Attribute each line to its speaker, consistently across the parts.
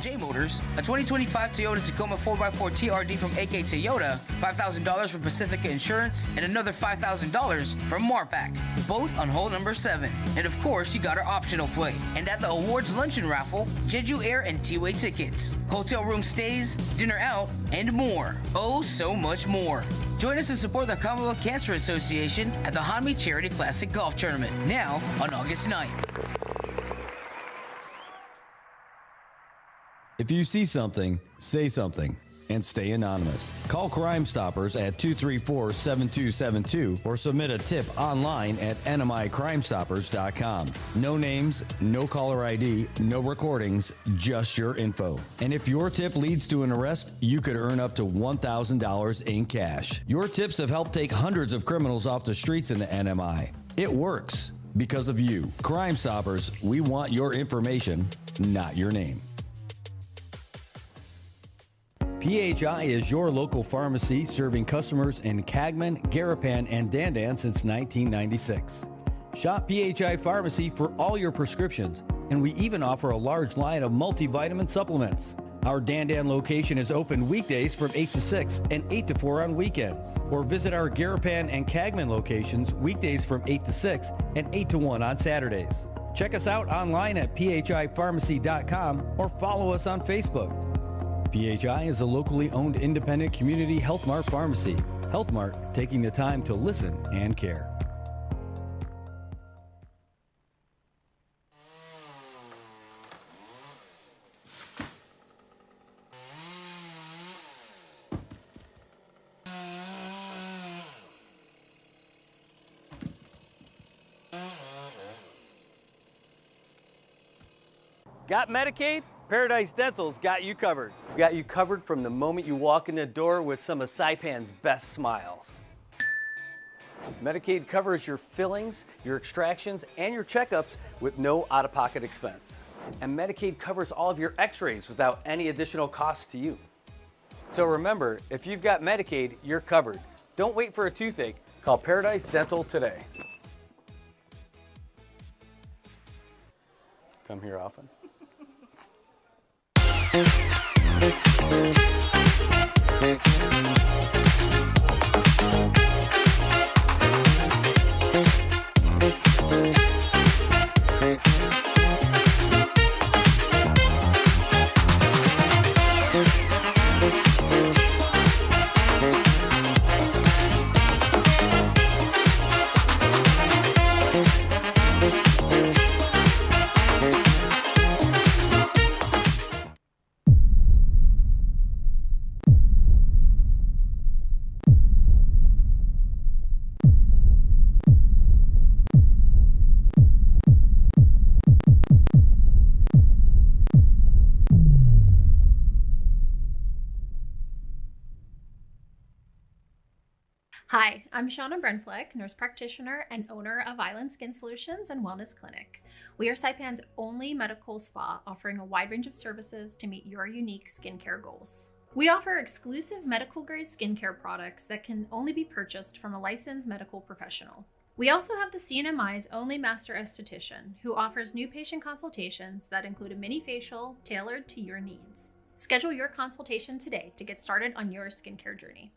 Speaker 1: J Motors, a 2025 Toyota Tacoma 4x4 TRD from AK Toyota, $5,000 from Pacifica Insurance, and another $5,000 from Marpac, both on hole number 7. And of course, you got our optional play. And at the awards luncheon raffle, Jeju Air and T-Way tickets, hotel room stays, dinner out, and more. Oh, so much more. Join us to support the Commonwealth Cancer Association at the Hanmi Charity Classic Golf Tournament, now on August 9th.
Speaker 2: If you see something, say something, and stay anonymous. Call Crime Stoppers at 234-7272 or submit a tip online at nmicrimestoppers.com. No names, no caller ID, no recordings, just your info. And if your tip leads to an arrest, you could earn up to $1,000 in cash. Your tips have helped take hundreds of criminals off the streets in the NMI. It works because of you. Crime Stoppers, we want your information, not your name. PHI is your local pharmacy serving customers in Cagman, Garapan, and Dandan since 1996. Shop PHI Pharmacy for all your prescriptions, and we even offer a large line of multivitamin supplements. Our Dandan location is open weekdays from 8 to 6 and 8 to 4 on weekends. Or visit our Garapan and Cagman locations weekdays from 8 to 6 and 8 to 1 on Saturdays. Check us out online at phipharmacy.com or follow us on Facebook. PHI is a locally owned independent community Health Mart pharmacy. Health Mart, taking the time to listen and care.
Speaker 3: Got Medicaid? Paradise Dental's got you covered. We've got you covered from the moment you walk in the door with some of Saipan's best smiles. Medicaid covers your fillings, your extractions, and your checkups with no out-of-pocket expense. And Medicaid covers all of your x-rays without any additional cost to you. So remember, if you've got Medicaid, you're covered. Don't wait for a toothache. Call Paradise Dental today. Come here often.
Speaker 4: Hi, I'm Shauna Brenfleck, nurse practitioner and owner of Island Skin Solutions and Wellness Clinic. We are Saipan's only medical spa offering a wide range of services to meet your unique skincare goals. We offer exclusive medical grade skincare products that can only be purchased from a licensed medical professional. We also have the CNMI's only master esthetician who offers new patient consultations that include a mini facial tailored to your needs. Schedule your consultation today to get started on your skincare journey.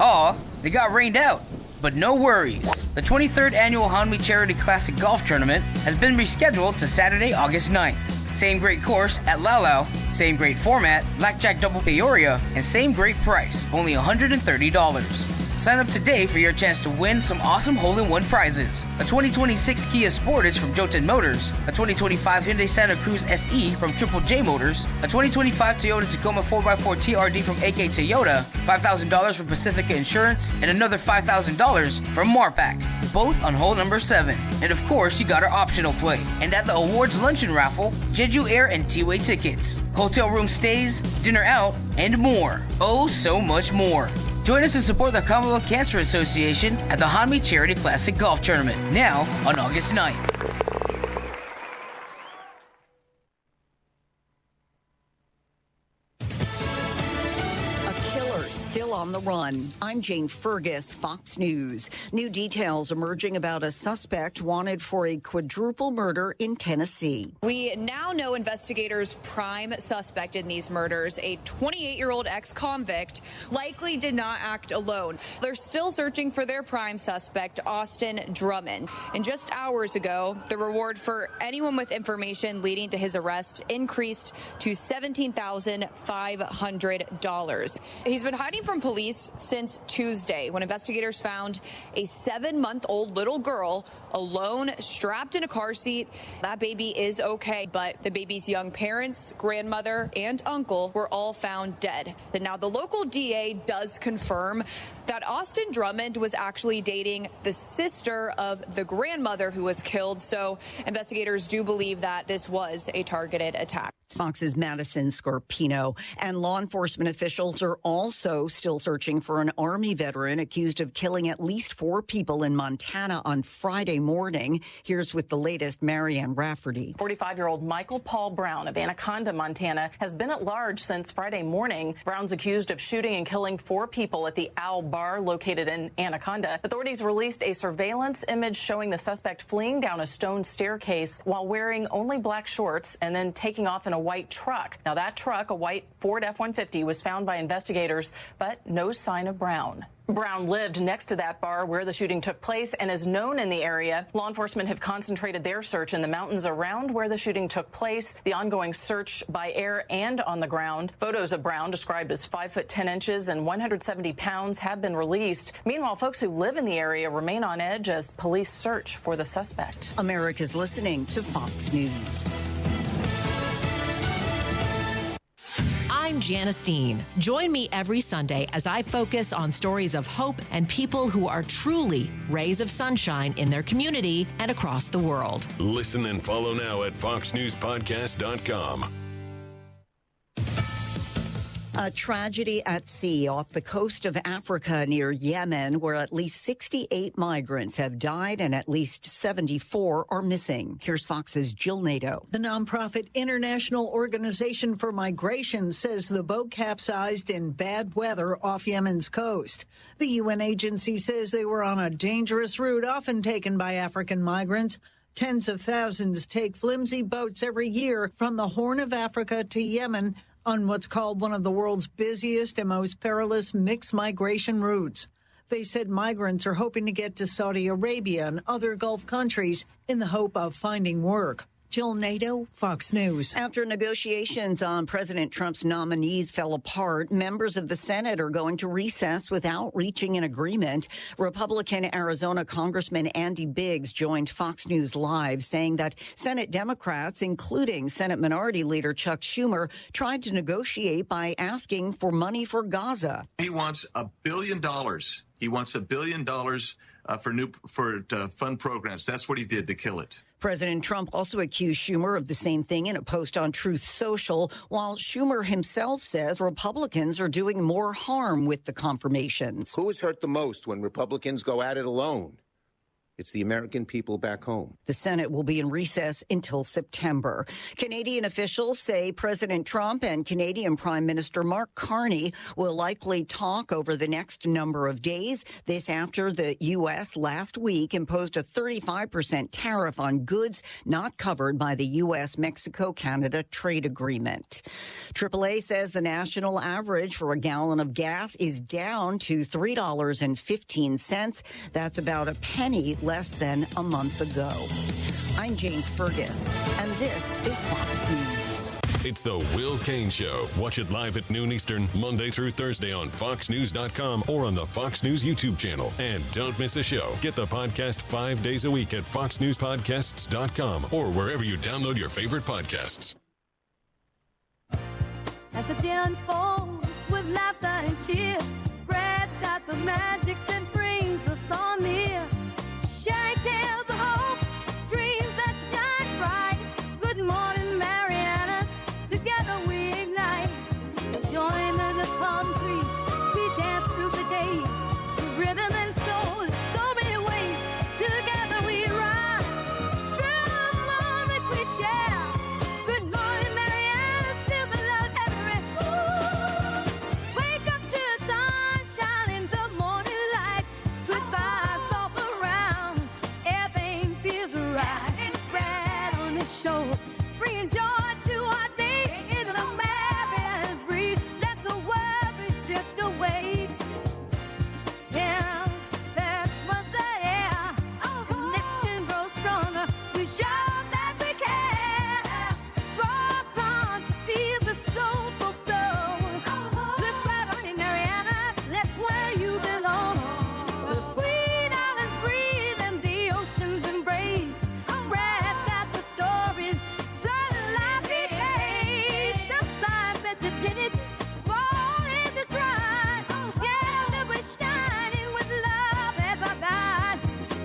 Speaker 1: Aw, they got rained out. But no worries. The 23rd Annual Hanmi Charity Classic Golf Tournament has been rescheduled to Saturday, August 9th. Same great course at Laulau, same great format, Blackjack Double Peoria, and same great price, only $130. Sign up today for your chance to win some awesome hole-in-one prizes. A 2026 Kia Sportage from Joten Motors, a 2025 Hyundai Santa Cruz SE from Triple J Motors, a 2025 Toyota Tacoma 4x4 TRD from AK Toyota, $5,000 from Pacifica Insurance, and another $5,000 from Marpac, both on hole number 7. And of course, you got our optional play. And at the awards luncheon raffle, Jeju Air and T-Way tickets, hotel room stays, dinner out, and more. Oh, so much more. Join us to support the Commonwealth Cancer Association at the Hanmi Charity Classic Golf Tournament, now on August 9th.
Speaker 5: still on the run. I'm Jane Fergus, Fox News. New details emerging about a suspect wanted for a quadruple murder in Tennessee.
Speaker 6: We now know investigators' prime suspect in these murders, a 28-year-old ex-convict, likely did not act alone. They're still searching for their prime suspect, Austin Drummond. And just hours ago, the reward for anyone with information leading to his arrest increased to $17,500. He's been hiding from police since Tuesday when investigators found a 7-month-old little girl alone, strapped in a car seat. That baby is okay, but the baby's young parents, grandmother, and uncle were all found dead. And now the local DA does confirm that Austin Drummond was actually dating the sister of the grandmother who was killed. So investigators do believe that this was a targeted attack.
Speaker 5: Fox's Madison Scarpino. And law enforcement officials are also still searching for an Army veteran accused of killing at least 4 people in Montana on Friday morning. Here's with the latest, Marianne Rafferty.
Speaker 7: 45-year-old Michael Paul Brown of Anaconda, Montana, has been at large since Friday morning. Brown's accused of shooting and killing 4 people at the Owl Bar located in Anaconda. Authorities released a surveillance image showing the suspect fleeing down a stone staircase while wearing only black shorts and then taking off in a white truck. Now that truck, a white Ford F-150, was found by investigators, but no sign of Brown. Brown lived next to that bar where the shooting took place and is known in the area. Law enforcement have concentrated their search in the mountains around where the shooting took place. The ongoing search by air and on the ground. Photos of Brown, described as 5 foot 10 inches and 170 pounds, have been released. Meanwhile, folks who live in the area remain on edge as police search for the suspect.
Speaker 5: America's listening to Fox News.
Speaker 8: I'm Janice Dean. Join me every Sunday as I focus on stories of hope and people who are truly rays of sunshine in their community and across the world.
Speaker 9: Listen and follow now at foxnewspodcast.com.
Speaker 5: A tragedy at sea off the coast of Africa near Yemen, where at least 68 migrants have died and at least 74 are missing. Here's Fox's Jill Nato.
Speaker 10: The nonprofit International Organization for Migration says the boat capsized in bad weather off Yemen's coast. The UN agency says they were on a dangerous route often taken by African migrants. Tens of thousands take flimsy boats every year from the Horn of Africa to Yemen on what's called one of the world's busiest and most perilous mixed migration routes. They said migrants are hoping to get to Saudi Arabia and other Gulf countries in the hope of finding work. Jill Nato, Fox News.
Speaker 5: After negotiations on President Trump's nominees fell apart, members of the Senate are going to recess without reaching an agreement. Republican Arizona Congressman Andy Biggs joined Fox News Live, saying that Senate Democrats, including Senate Minority Leader Chuck Schumer, tried to negotiate by asking for money for Gaza.
Speaker 11: He wants $1 billion. He wants $1 billion to fund programs. That's what he did to kill it.
Speaker 5: President Trump also accused Schumer of the same thing in a post on Truth Social, while Schumer himself says Republicans are doing more harm with the confirmations.
Speaker 12: Who is hurt the most when Republicans go at it alone? It's the American people back home.
Speaker 5: The Senate will be in recess until September. Canadian officials say President Trump and Canadian Prime Minister Mark Carney will likely talk over the next number of days. This after the U.S. last week imposed a 35% tariff on goods not covered by the U.S.-Mexico-Canada trade agreement. AAA says the national average for a gallon of gas is down to $3.15. That's about a penny less than a month ago. I'm Jane Fergus, and this is Fox News.
Speaker 9: It's the Will Cain Show. Watch it live at noon Eastern, Monday through Thursday on foxnews.com or on the Fox News YouTube channel. And don't miss a show. Get the podcast 5 days a week at foxnewspodcasts.com or wherever you download your favorite podcasts.
Speaker 13: As the day unfolds with laughter and cheer, Brad's got the magic that brings us all near. Sharing tales of hope, dreams that shine bright. Good morning, Marianas, together we ignite. So join the palm trees, we dance through the days. With rhythm and soul, in so many ways. Together we rise, through the moments we share. Good morning, Marianas, feel the love everywhere. Wake up to the sun shore, bringing joy to our day. Into the Marianas breeze, let the worries drift away. Yeah, that's what I say. Our connection grows stronger. We show that we care. Rock on, feel the soulful flow. Slip right on in Mariana, that's where you belong. The sweet island breeze and the ocean's embrace. Breath got the stories, sunlight behave. Southside meditated, fall in this ride. Yeah, we're shining with love as our guide.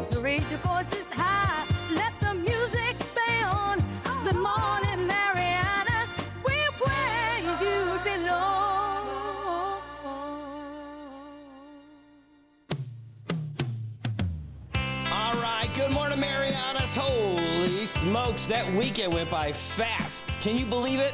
Speaker 13: So raise your voices high, let the music play on. Good morning, Marianas, we're where you belong.
Speaker 14: All right, good morning, Marianas. Holy smokes, that weekend went by fast. Can you believe it?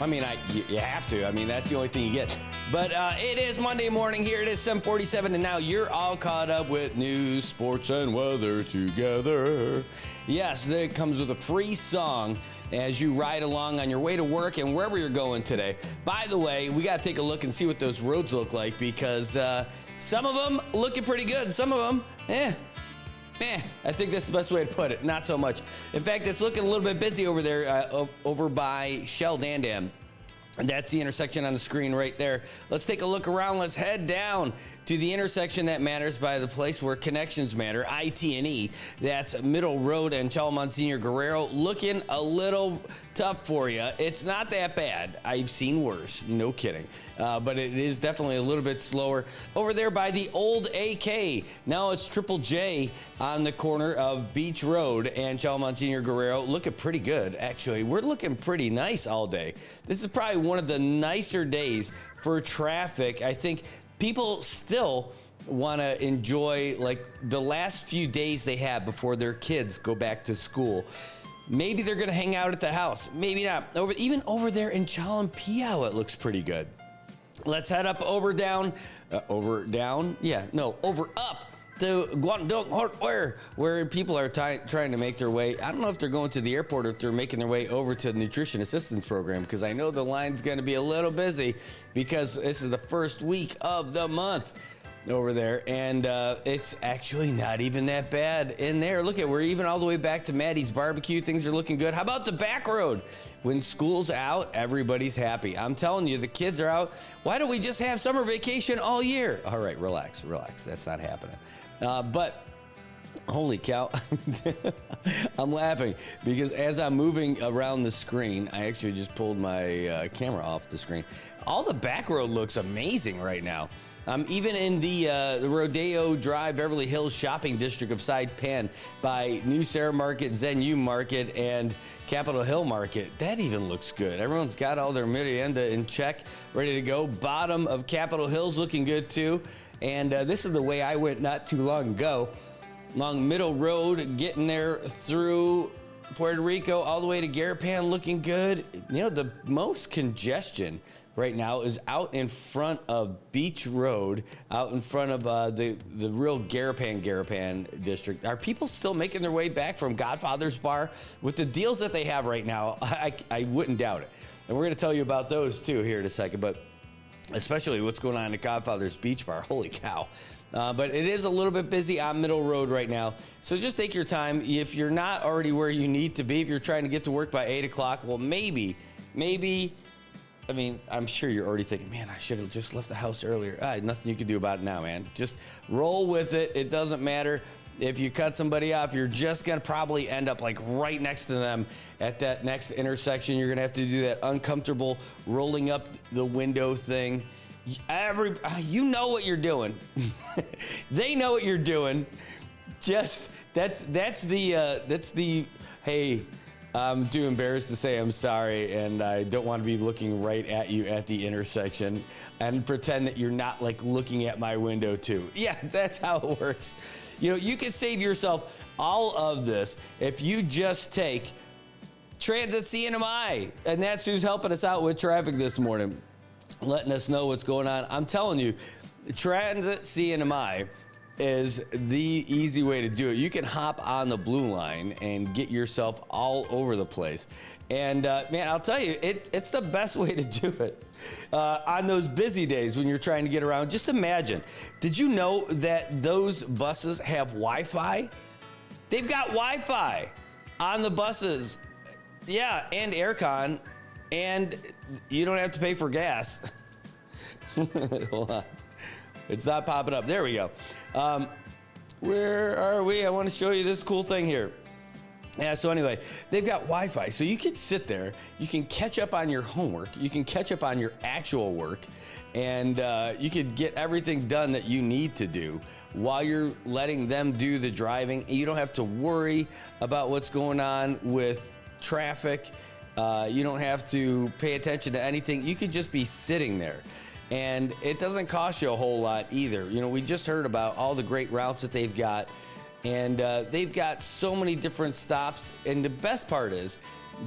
Speaker 14: I mean, you have to. I mean, that's the only thing you get. But it is Monday morning here. It is 7:47, and now you're all caught up with news, sports, and weather together. Yes, that comes with a free song as you ride along on your way to work and wherever you're going today. By the way, we got to take a look and see what those roads look like because some of them looking pretty good. Some of them, I think that's the best way to put it. Not so much. In fact, it's looking a little bit busy over there, over by Shell Dandam. And that's the intersection on the screen right there. Let's take a look around. Let's head down to the intersection that matters by the place where connections matter, IT&E. That's Middle Road and Monsignor Guerrero. Looking a little tough for you. It's not that bad. I've seen worse. No kidding. But it is definitely a little bit slower. Over there by the old AK. Now it's Triple J on the corner of Beach Road and Monsignor Guerrero. Looking pretty good, actually. We're looking pretty nice all day. This is probably one of the nicer days for traffic. I think people still want to enjoy like the last few days they have before their kids go back to school. Maybe they're going to hang out at the house. Maybe not. Even over there in Chalumpiao, it looks pretty good. Let's head up over up to Guangdong Hardware, where people are trying to make their way. I don't know if they're going to the airport or if they're making their way over to the Nutrition Assistance Program, because I know the line's going to be a little busy because this is the first week of the month over there, and it's actually not even that bad in there. Look we're even all the way back to Maddie's Barbecue. Things are looking good. How about the back road? When school's out, everybody's happy. I'm telling you, the kids are out. Why don't we just have summer vacation all year? All right, relax. That's not happening. But holy cow, I'm laughing because as I'm moving around the screen, I actually just pulled my camera off the screen. All the back road looks amazing right now. Even in the Rodeo Drive, Beverly Hills shopping district of Saipan by New Sarah Market, Zenyu Market, and Capitol Hill Market. That even looks good. Everyone's got all their merienda in check, ready to go. Bottom of Capitol Hill's looking good too. And this is the way I went not too long ago. Along Middle Road, getting there through Puerto Rico, all the way to Garapan, looking good. You know, the most congestion right now is out in front of Beach Road, out in front of the real Garapan district. Are people still making their way back from Godfather's Bar? With the deals that they have right now, I wouldn't doubt it. And we're going to tell you about those too here in a second, but especially what's going on at Godfather's Beach Bar. Holy cow. But it is a little bit busy on Middle Road right now. So just take your time. If you're not already where you need to be, if you're trying to get to work by 8 o'clock, well, maybe, I mean, I'm sure you're already thinking, man, I should have just left the house earlier. Nothing you can do about it now, man. Just roll with it. It doesn't matter. If you cut somebody off, you're just going to probably end up like right next to them at that next intersection. You're going to have to do that uncomfortable rolling up the window thing. You know what you're doing. They know what you're doing. Just that's the hey, I'm too embarrassed to say I'm sorry, and I don't want to be looking right at you at the intersection and pretend that you're not like looking at my window too. Yeah, that's how it works. You know, you can save yourself all of this if you just take Transit CNMI, and that's who's helping us out with traffic this morning, letting us know what's going on. I'm telling you, Transit CNMI is the easy way to do it. You can hop on the Blue Line and get yourself all over the place. And man, I'll tell you, it's the best way to do it. On those busy days when you're trying to get around, just imagine, did you know that those buses have Wi-Fi? They've got Wi-Fi on the buses. Yeah, and aircon, and you don't have to pay for gas. Hold on. It's not popping up. There we go. Where are we? I want to show you this cool thing here. Yeah, so anyway, they've got Wi-Fi, so you can sit there, you can catch up on your homework, you can catch up on your actual work, and you can get everything done that you need to do while you're letting them do the driving. You don't have to worry about what's going on with traffic. You don't have to pay attention to anything. You could just be sitting there. And it doesn't cost you a whole lot either. You know, we just heard about all the great routes that they've got. And they've got so many different stops. And the best part is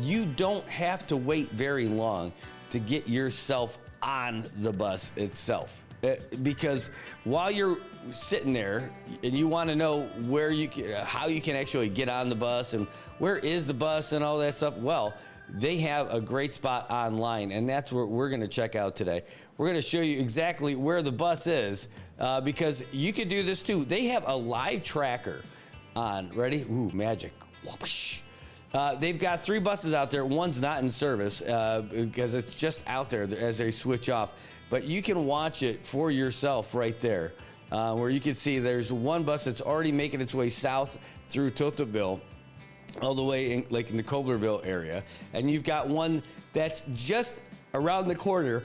Speaker 14: you don't have to wait very long to get yourself on the bus itself. Because while you're sitting there and you want to know where you can, how you can actually get on the bus and where is the bus and all that stuff, well, they have a great spot online, and that's what we're going to check out today. We're going to show you exactly where the bus is, because you can do this too. They have a live tracker on. Ready? Ooh, magic. Whoosh. They've got 3 buses out there. One's not in service because it's just out there as they switch off. But you can watch it for yourself right there, where you can see there's one bus that's already making its way south through Toteville, all the way in, like in the Koblerville area. And you've got one that's just around the corner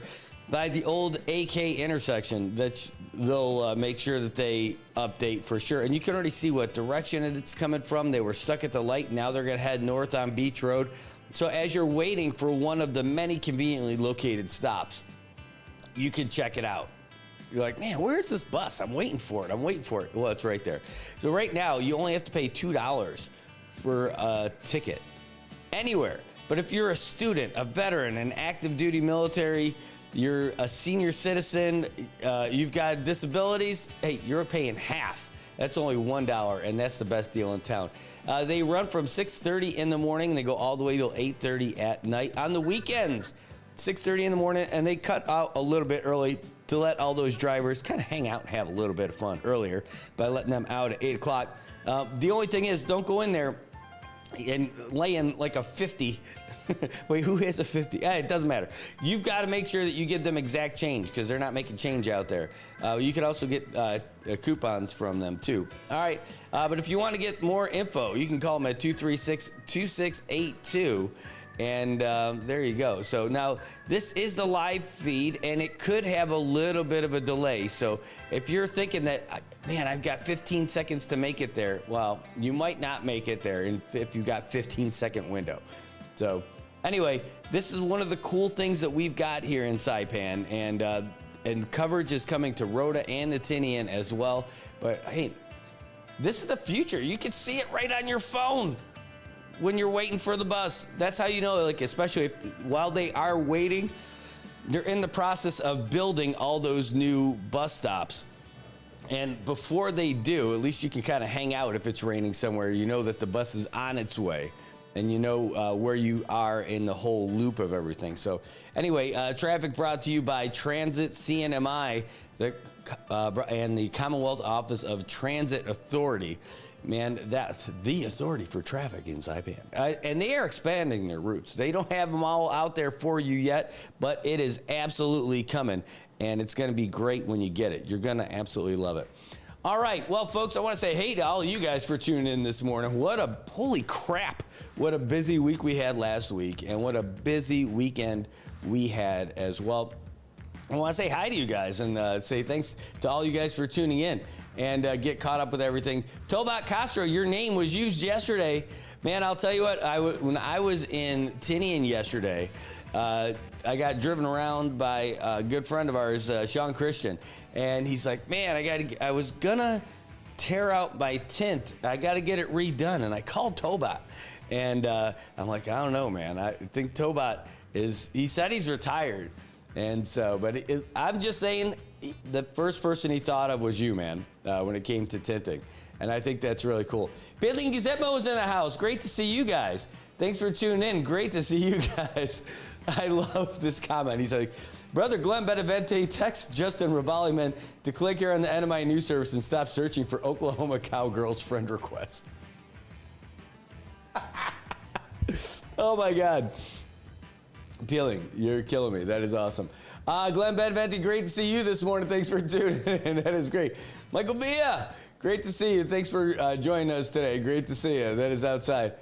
Speaker 14: by the old AK intersection that they'll make sure that they update for sure. And you can already see what direction it's coming from. They were stuck at the light. Now they're going to head north on Beach Road. So as you're waiting for one of the many conveniently located stops, you can check it out. You're like, man, where's this bus? I'm waiting for it. Well, it's right there. So right now, you only have to pay $2 for a ticket anywhere. But if you're a student, a veteran, an active duty military, you're a senior citizen, you've got disabilities, hey, you're paying half. That's only $1, and that's the best deal in town. They run from 6:30 in the morning, and they go all the way till 8:30 at night. On the weekends, 6:30 in the morning, and they cut out a little bit early to let all those drivers kind of hang out and have a little bit of fun earlier by letting them out at 8 o'clock. The only thing is, don't go in there and lay in like a 50. Wait, who has a 50? It doesn't matter. You've got to make sure that you give them exact change because they're not making change out there. You can also get coupons from them too. All right, but if you want to get more info, you can call them at 236-2682. And there you go. So now this is the live feed, and it could have a little bit of a delay. So if you're thinking that, man, I've got 15 seconds to make it there, well, you might not make it there if you've got 15-second window. So anyway, this is one of the cool things that we've got here in Saipan, and coverage is coming to Rhoda and the Tinian as well. But hey, this is the future. You can see it right on your phone when you're waiting for the bus. That's how you know, like, especially while they are waiting, they're in the process of building all those new bus stops. And before they do, at least you can kind of hang out if it's raining somewhere. You know that the bus is on its way, and you know where you are in the whole loop of everything. So anyway, traffic brought to you by Transit CNMI and the Commonwealth Office of Transit Authority. Man, that's the authority for traffic in Saipan. And they are expanding their routes. They don't have them all out there for you yet, but it is absolutely coming. And it's going to be great when you get it. You're going to absolutely love it. All right. Well, folks, I want to say hey to all of you guys for tuning in this morning. Holy crap. What a busy week we had last week, and what a busy weekend we had as well. I want to say hi to you guys and say thanks to all you guys for tuning in and get caught up with everything. Tobat Castro, your name was used yesterday. Man, I'll tell you what, when I was in Tinian yesterday, I got driven around by a good friend of ours, Sean Christian, and he's like, man, I was gonna tear out my tint. I got to get it redone, and I called Tobat, and I'm like, I don't know, man. I think Tobat he said he's retired. And so, but I'm just saying, the first person he thought of was you, man, when it came to tinting. And I think that's really cool. Billy Gizmo is in the house. Great to see you guys. Thanks for tuning in. Great to see you guys. I love this comment. He's like, Brother Glenn Benavente, text Justin Rabaliman to click here on the NMI News Service and stop searching for Oklahoma Cowgirls friend request. Oh my God. Peeling, you're killing me. That is awesome. Glenn Benavente, great to see you this morning. Thanks for tuning in. That is great. Michael Bia, great to see you. Thanks for joining us today. Great to see you. That is outside.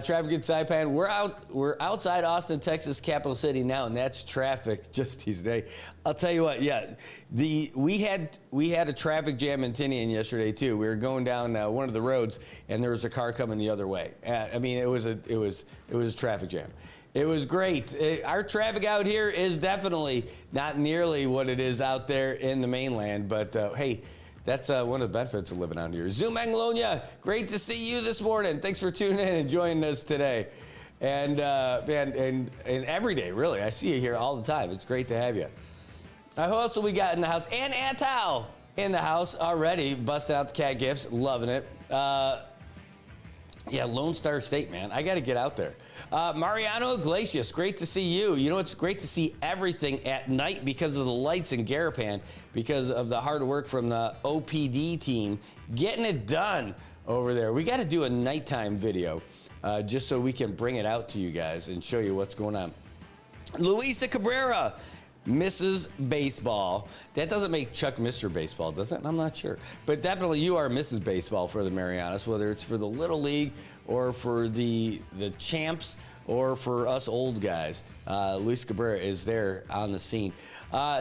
Speaker 14: Traffic in Saipan. We're outside Austin, Texas, capital city now, and that's traffic just these days. I'll tell you what. Yeah, we had a traffic jam in Tinian yesterday too. We were going down one of the roads, and there was a car coming the other way. I mean, it was a traffic jam. It was great. Our traffic out here is definitely not nearly what it is out there in the mainland, but hey. That's one of the benefits of living out here. Zoom Anglonia, great to see you this morning. Thanks for tuning in and joining us today. And every day, really. I see you here all the time. It's great to have you. Who else have we got in the house? And Antal in the house already, busting out the cat gifts, loving it. Yeah, Lone Star State, man. I got to get out there. Mariano Iglesias, great to see you. You know, it's great to see everything at night because of the lights in Garapan, because of the hard work from the OPD team getting it done over there. We got to do a nighttime video just so we can bring it out to you guys and show you what's going on. Luisa Cabrera, Mrs. Baseball. That doesn't make Chuck Mr. Baseball, does it? I'm not sure. But definitely you are Mrs. Baseball for the Marianas, whether it's for the Little League or for the champs or for us old guys. Luis Cabrera is there on the scene.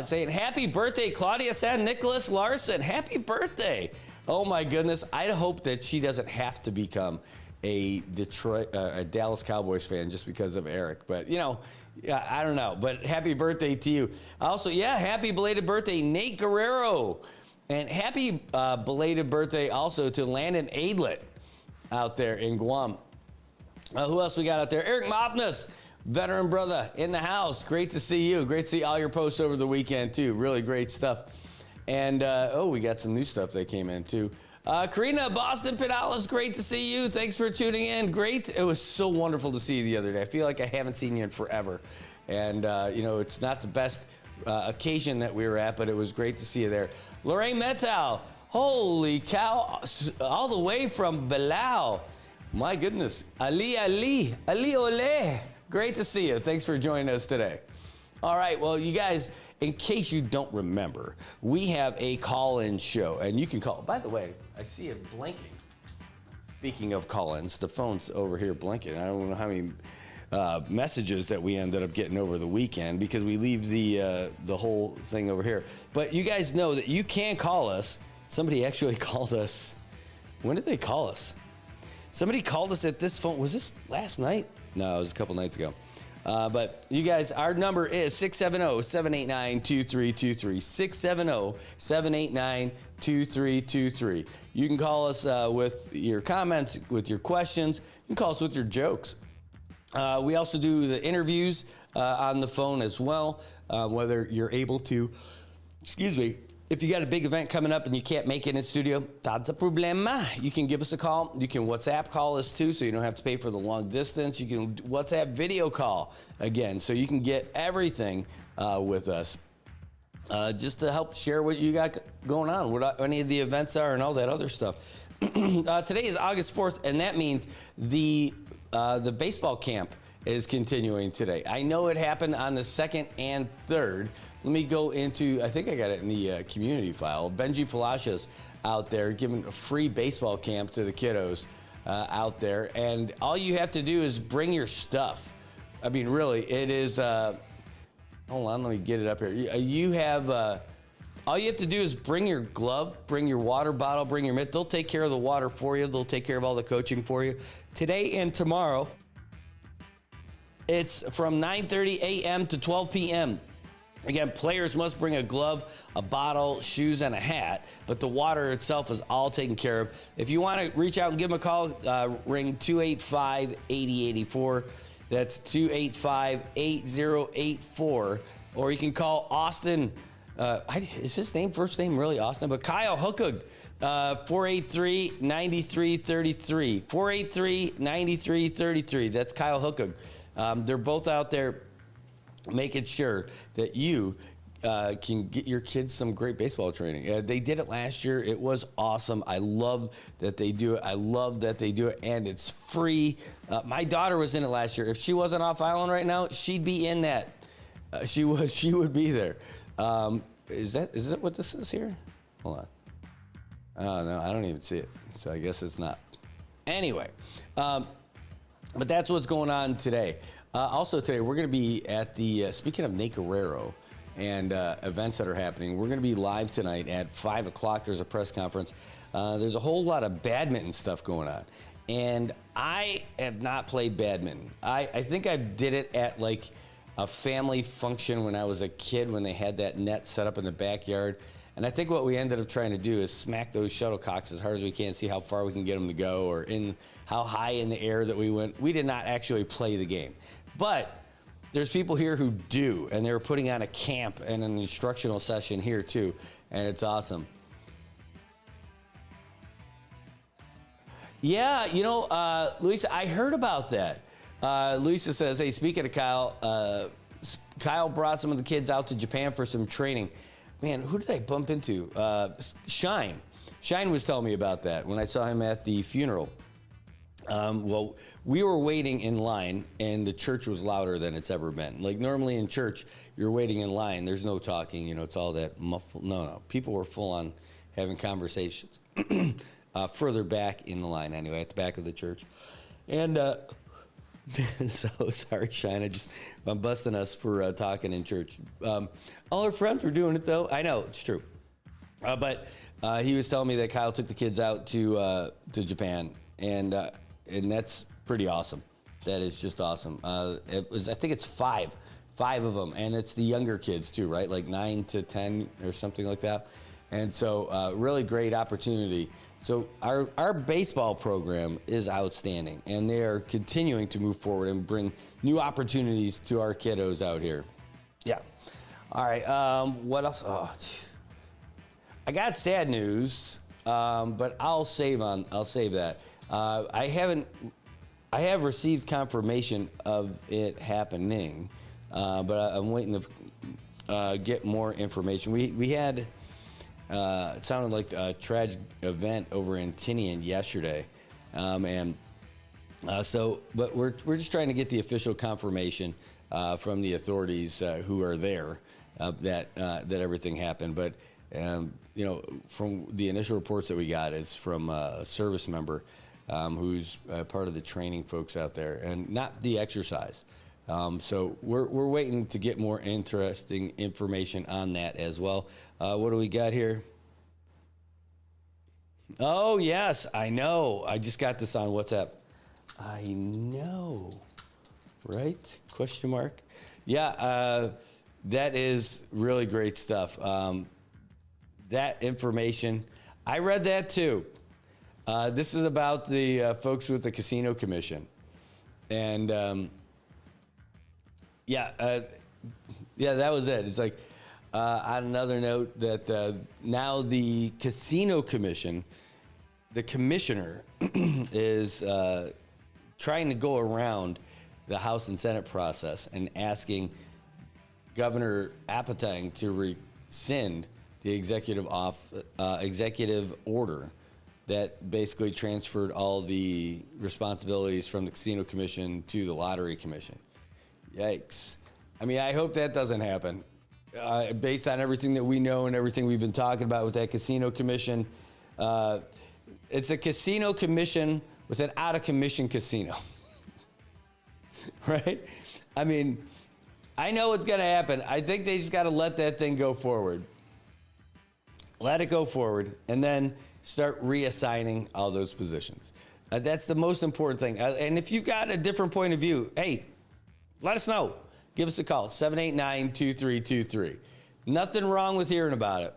Speaker 14: Saying, happy birthday, Claudia San Nicolas Larson. Happy birthday. Oh, my goodness. I hope that she doesn't have to become a Dallas Cowboys fan just because of Eric. But, you know, yeah, I don't know, but happy birthday to you. Also, yeah, happy belated birthday, Nate Guerrero. And happy belated birthday also to Landon Aidlet out there in Guam. Who else we got out there? Eric Mopness, veteran brother in the house. Great to see you. Great to see all your posts over the weekend, too. Really great stuff. And, we got some new stuff that came in, too. Karina Boston Pinales, great to see you. Thanks for tuning in. Great. It was so wonderful to see you the other day. I feel like I haven't seen you in forever. And, you know, it's not the best occasion that we were at, but it was great to see you there. Lorraine Metal, holy cow, all the way from Bilal. My goodness. Ali Ole. Great to see you. Thanks for joining us today. All right, well, you guys, in case you don't remember, we have a call-in show, and you can call. By the way, I see it blinking. Speaking of call-ins, the phone's over here blinking. I don't know how many messages that we ended up getting over the weekend because we leave the whole thing over here. But you guys know that you can call us. Somebody actually called us. When did they call us? Somebody called us at this phone. Was this last night? No, it was a couple nights ago. But you guys, our number is 670-789-2323. 670-789-2323. You can call us with your comments, with your questions. You can call us with your jokes. We also do the interviews on the phone as well, whether you're able to, if you got a big event coming up and you can't make it in studio, that's a problema. You can give us a call. You can WhatsApp call us too, so you don't have to pay for the long distance. You can WhatsApp video call again, so you can get everything with us. Just to help share what you got going on, what any of the events are and all that other stuff. Today is August 4th, and that means the baseball camp is continuing today. I know it happened on the 2nd and 3rd. Let me go into, I think I got it in the community file. Benji Palacios out there giving a free baseball camp to the kiddos out there. And all you have to do is bring your stuff. I mean, really, it is, hold on, let me get it up here. You have, all you have to do is bring your glove, bring your water bottle, bring your mitt. They'll take care of the water for you. They'll take care of all the coaching for you. Today and tomorrow, it's from 9:30 a.m. to 12 p.m. Again, players must bring a glove, a bottle, shoes, and a hat, but the water itself is all taken care of. If you want to reach out and give them a call, ring 285-8084. That's 285-8084 or you can call Austin. Is his first name really Austin? But Kyle Hookug, 483-9333. 483-9333. That's Kyle Hookug. They're both out there making sure that you can get your kids some great baseball training. They did it last year. It was awesome. I love that they do it. And it's free. My daughter was in it last year. If she wasn't off island right now, she'd be in that. She would be there. Is that what this is here? Hold on. Oh, no, I don't even see it. So I guess it's not. Anyway, but that's what's going on today. Also today, we're going to be at the, speaking of Nate Guerrero and events that are happening, we're going to be live tonight at 5 o'clock. There's a press conference. There's a whole lot of badminton stuff going on. And I have not played badminton. I think I did it at like a family function when I was a kid when they had that net set up in the backyard. And I think what we ended up trying to do is smack those shuttlecocks as hard as we can, see how far we can get them to go or in how high in the air that we went. We did not actually play the game. But there's people here who do, and they're putting on a camp and an instructional session here too, and it's awesome. Yeah, Luisa, I heard about that. Luisa says, hey, speaking of Kyle, Kyle brought some of the kids out to Japan for some training. Man, who did I bump into? Shine. Shine was telling me about that when I saw him at the funeral. Well, we were waiting in line, and the church was louder than it's ever been. Like, normally in church, you're waiting in line. There's no talking. It's all that muffled. No. People were full on having conversations. Further back in the line, anyway, at the back of the church. And so sorry, Shine. I'm busting us for talking in church. All our friends were doing it, though. I know, it's true. But he was telling me that Kyle took the kids out to Japan, and that's pretty awesome. That is just awesome. I think it's five of them, and it's the younger kids too, right? Like 9 to 10 or something like that. And so really great opportunity. So our baseball program is outstanding, and they are continuing to move forward and bring new opportunities to our kiddos out here. Yeah. All right. What else? Oh, I got sad news, but I'll save that. I have received confirmation of it happening, but I'm waiting to get more information. We had. It sounded like a tragic event over in Tinian yesterday, but we're just trying to get the official confirmation from the authorities who are there that everything happened. But from the initial reports that we got, it's from a service member who's part of the training folks out there, and not the exercise. So we're waiting to get more interesting information on that as well. What do we got here? Oh, yes, I know. I just got this on WhatsApp. I know, right? Question mark. Yeah, that is really great stuff. That information, I read that too. This is about the folks with the Casino Commission. And that was it. It's like, on another note, that now the Casino Commission, the commissioner, is trying to go around the House and Senate process and asking Governor Appletang to rescind the executive order that basically transferred all the responsibilities from the Casino Commission to the Lottery Commission. Yikes. I mean, I hope that doesn't happen. Based on everything that we know and everything we've been talking about with that Casino Commission, it's a Casino Commission with an out-of-commission casino. Right? I mean, I know what's going to happen. I think they just got to let that thing go forward. Let it go forward, and then start reassigning all those positions. That's the most important thing. And if you've got a different point of view, hey, let us know. Give us a call, 789-2323. Nothing wrong with hearing about it.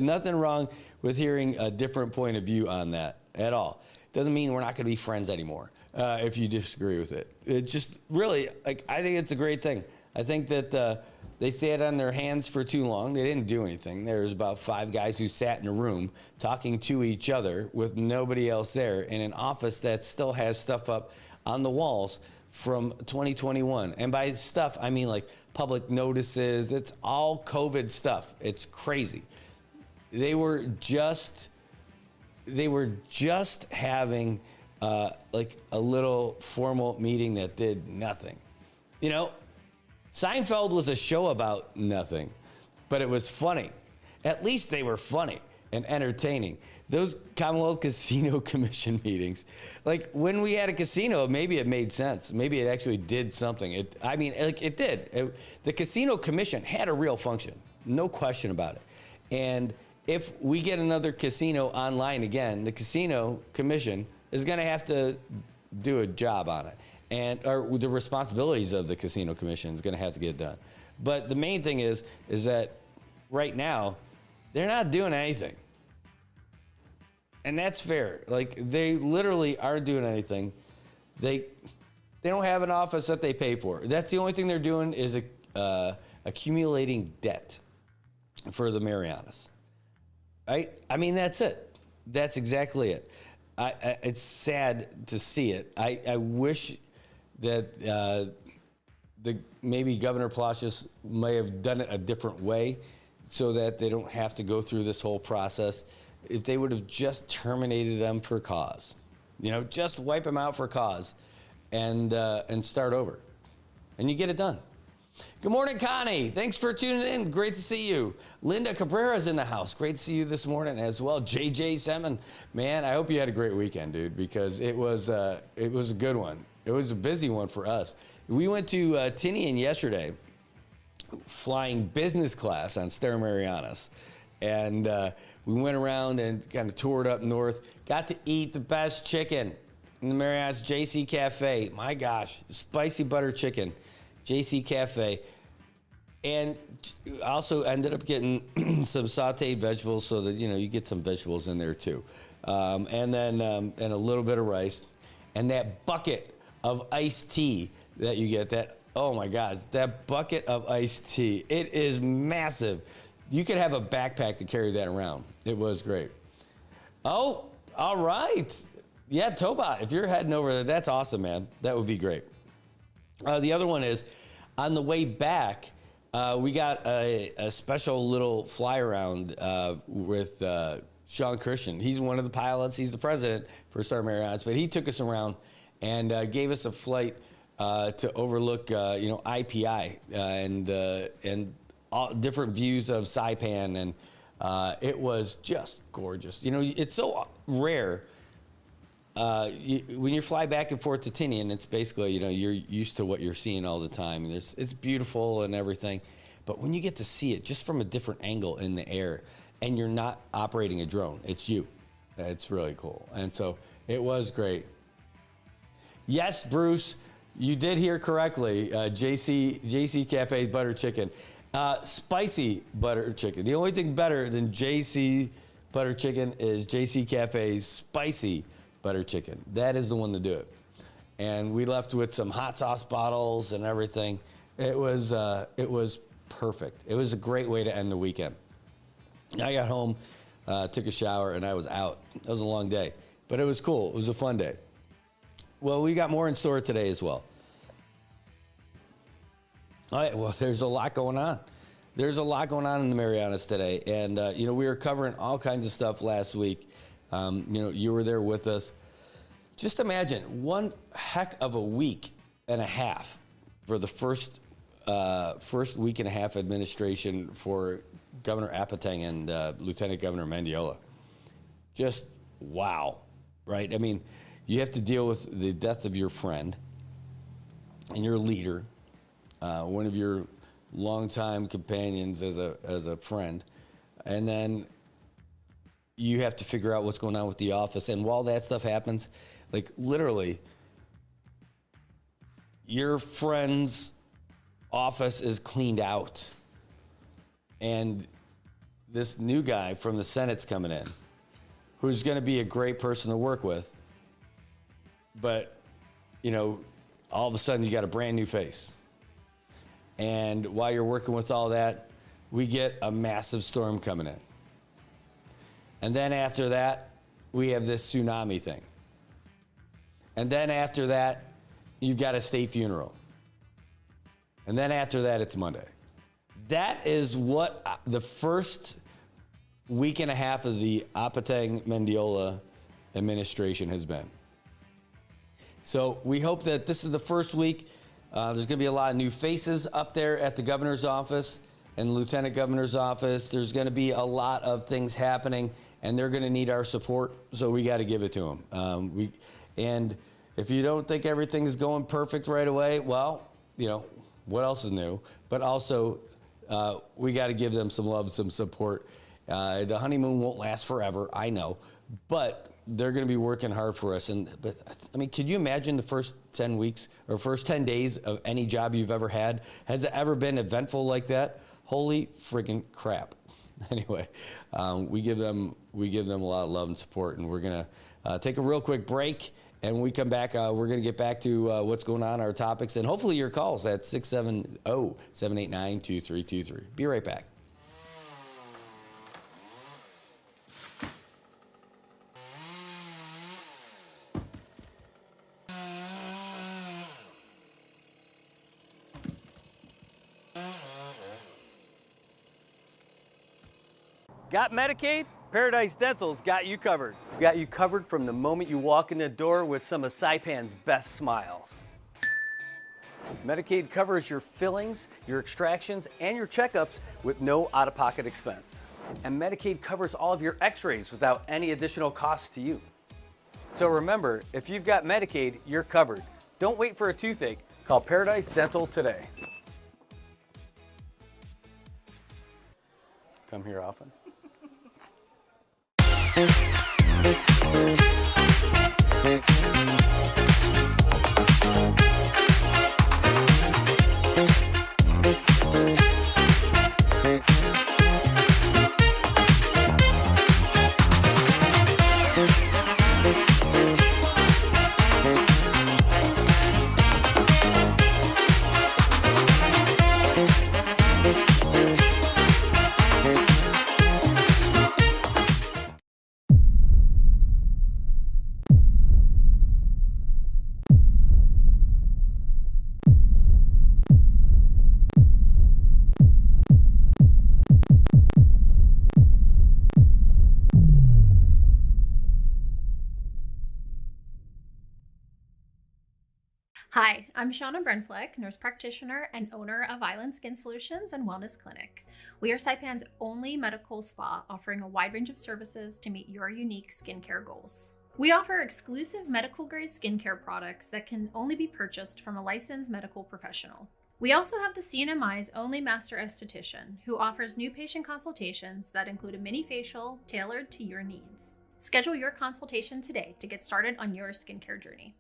Speaker 14: Nothing wrong with hearing a different point of view on that at all. Doesn't mean we're not going to be friends anymore if you disagree with it. It's just really, I think it's a great thing. I think that they sat on their hands for too long. They didn't do anything. There was about 5 guys who sat in a room talking to each other with nobody else there in an office that still has stuff up on the walls from 2021. And by stuff, I mean like public notices. It's all COVID stuff. It's crazy. They were just having like a little formal meeting that did nothing. You know, Seinfeld was a show about nothing, but it was funny. At least they were funny and entertaining. Those Commonwealth Casino Commission meetings, like when we had a casino, maybe it made sense. Maybe it actually did something. It did. The Casino Commission had a real function, no question about it. And if we get another casino online again, the Casino Commission is going to have to do a job on it, or the responsibilities of the Casino Commission is going to have to get done. But the main thing is that right now they're not doing anything, and that's fair. Like, they literally aren't doing anything. They don't have an office that they pay for. That's the only thing they're doing is accumulating debt for the Marianas. Right? I mean, that's it. That's exactly it. It's sad to see it. I wish that maybe Governor Palacios may have done it a different way so that they don't have to go through this whole process. If they would have just terminated them for cause, just wipe them out for cause and start over, and you get it done. Good morning, Connie. Thanks for tuning in. Great to see you. Linda Cabrera's in the house. Great to see you this morning as well. JJ Semin, man, I hope you had a great weekend, dude, because it was a good one. It was a busy one for us. We went to Tinian yesterday, flying business class on Star Marianas, and we went around and kind of toured up north. Got to eat the best chicken in the Marianas JC Cafe. My gosh, spicy butter chicken. JC Cafe, and also ended up getting some sauteed vegetables so that, you get some vegetables in there too. And then and a little bit of rice, and that bucket of iced tea that you get, oh my God, that bucket of iced tea. It is massive. You could have a backpack to carry that around. It was great. Oh, all right. Yeah, Toba, if you're heading over there, that's awesome, man. That would be great. The other one is, on the way back, we got a special little fly around with Sean Christian. He's one of the pilots. He's the president for Star Marianas, but he took us around and gave us a flight to overlook, IPI and all different views of Saipan, and it was just gorgeous. It's so rare. When you fly back and forth to Tinian, it's basically, you're used to what you're seeing all the time. And it's beautiful and everything. But when you get to see it just from a different angle in the air, and you're not operating a drone, it's you. It's really cool. And so it was great. Yes, Bruce, you did hear correctly. JC Cafe butter chicken. Spicy butter chicken. The only thing better than JC butter chicken is JC Cafe's spicy butter chicken. That is the one to do it. And we left with some hot sauce bottles and everything. It was perfect. It was a great way to end the weekend. I got home, took a shower, and I was out. It was a long day, but it was cool. It was a fun day. Well, we got more in store today as well. All right, well, there's a lot going on. There's a lot going on in the Marianas today. And, we were covering all kinds of stuff last week. You were there with us. Just imagine one heck of a week and a half for the first week and a half administration for Governor Apateng and Lieutenant Governor Mendiola. Just wow, right? I mean, you have to deal with the death of your friend and your leader, one of your longtime companions as a friend, and then you have to figure out what's going on with the office. And while that stuff happens, like literally, your friend's office is cleaned out. And this new guy from the Senate's coming in, who's going to be a great person to work with. But, all of a sudden you got a brand new face. And while you're working with all that, we get a massive storm coming in. And then after that, we have this tsunami thing. And then after that, you've got a state funeral. And then after that, it's Monday. That is what the first week and a half of the Apateng Mendiola administration has been. So we hope that this is the first week. There's going to be a lot of new faces up there at the governor's office and the lieutenant governor's office. There's going to be a lot of things happening, and they're going to need our support, so we got to give it to them. And if you don't think everything's going perfect right away, well, you know, what else is new? But also, we got to give them some love, some support. The honeymoon won't last forever, I know, but they're going to be working hard for us. But I mean, could you imagine the first 10 weeks or first 10 days of any job you've ever had? Has it ever been eventful like that? Holy friggin' crap. Anyway, we give them a lot of love and support, and we're going to take a real quick break. And when we come back, we're going to get back to what's going on, our topics, and hopefully your calls at 670-789-2323. Be right back.
Speaker 3: Got Medicaid? Paradise Dental's got you covered. Got you covered from the moment you walk in the door with some of Saipan's best smiles. Medicaid covers your fillings, your extractions, and your checkups with no out-of-pocket expense. And Medicaid covers all of your x-rays without any additional cost to you. So remember, if you've got Medicaid, you're covered. Don't wait for a toothache. Call Paradise Dental today. Come here often.
Speaker 4: Hi, I'm Shauna Brenfleck, nurse practitioner and owner of Island Skin Solutions and Wellness Clinic. We are Saipan's only medical spa offering a wide range of services to meet your unique skincare goals. We offer exclusive medical grade skincare products that can only be purchased from a licensed medical professional. We also have the CNMI's only master esthetician who offers new patient consultations that include a mini facial tailored to your needs. Schedule your consultation today to get started on your skincare journey.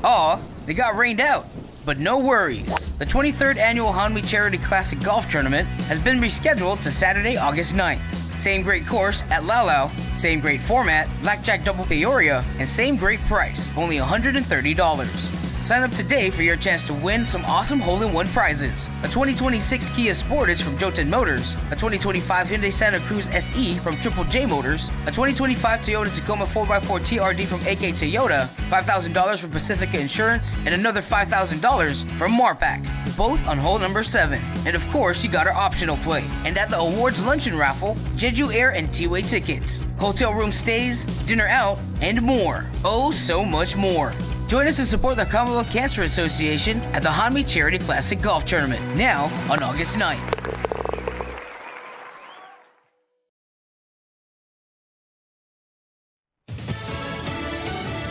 Speaker 1: Aw, they got rained out. But no worries. The 23rd Annual Hanmi Charity Classic Golf Tournament has been rescheduled to Saturday, August 9th. Same great course at Laulau, same great format, Blackjack Double Peoria, and same great price, only $130. Sign up today for your chance to win some awesome hole-in-one prizes. A 2026 Kia Sportage from Joten Motors, a 2025 Hyundai Santa Cruz SE from Triple J Motors, a 2025 Toyota Tacoma 4x4 TRD from AK Toyota, $5,000 from Pacifica Insurance, and another $5,000 from Marpac, both on hole number 7. And of course, you got our optional play. And at the awards luncheon raffle, Jeju Air and T-Way tickets, hotel room stays, dinner out, and more. Oh, so much more. Join us to support the Commonwealth Cancer Association at the Hanmi Charity Classic Golf Tournament, now on August 9th.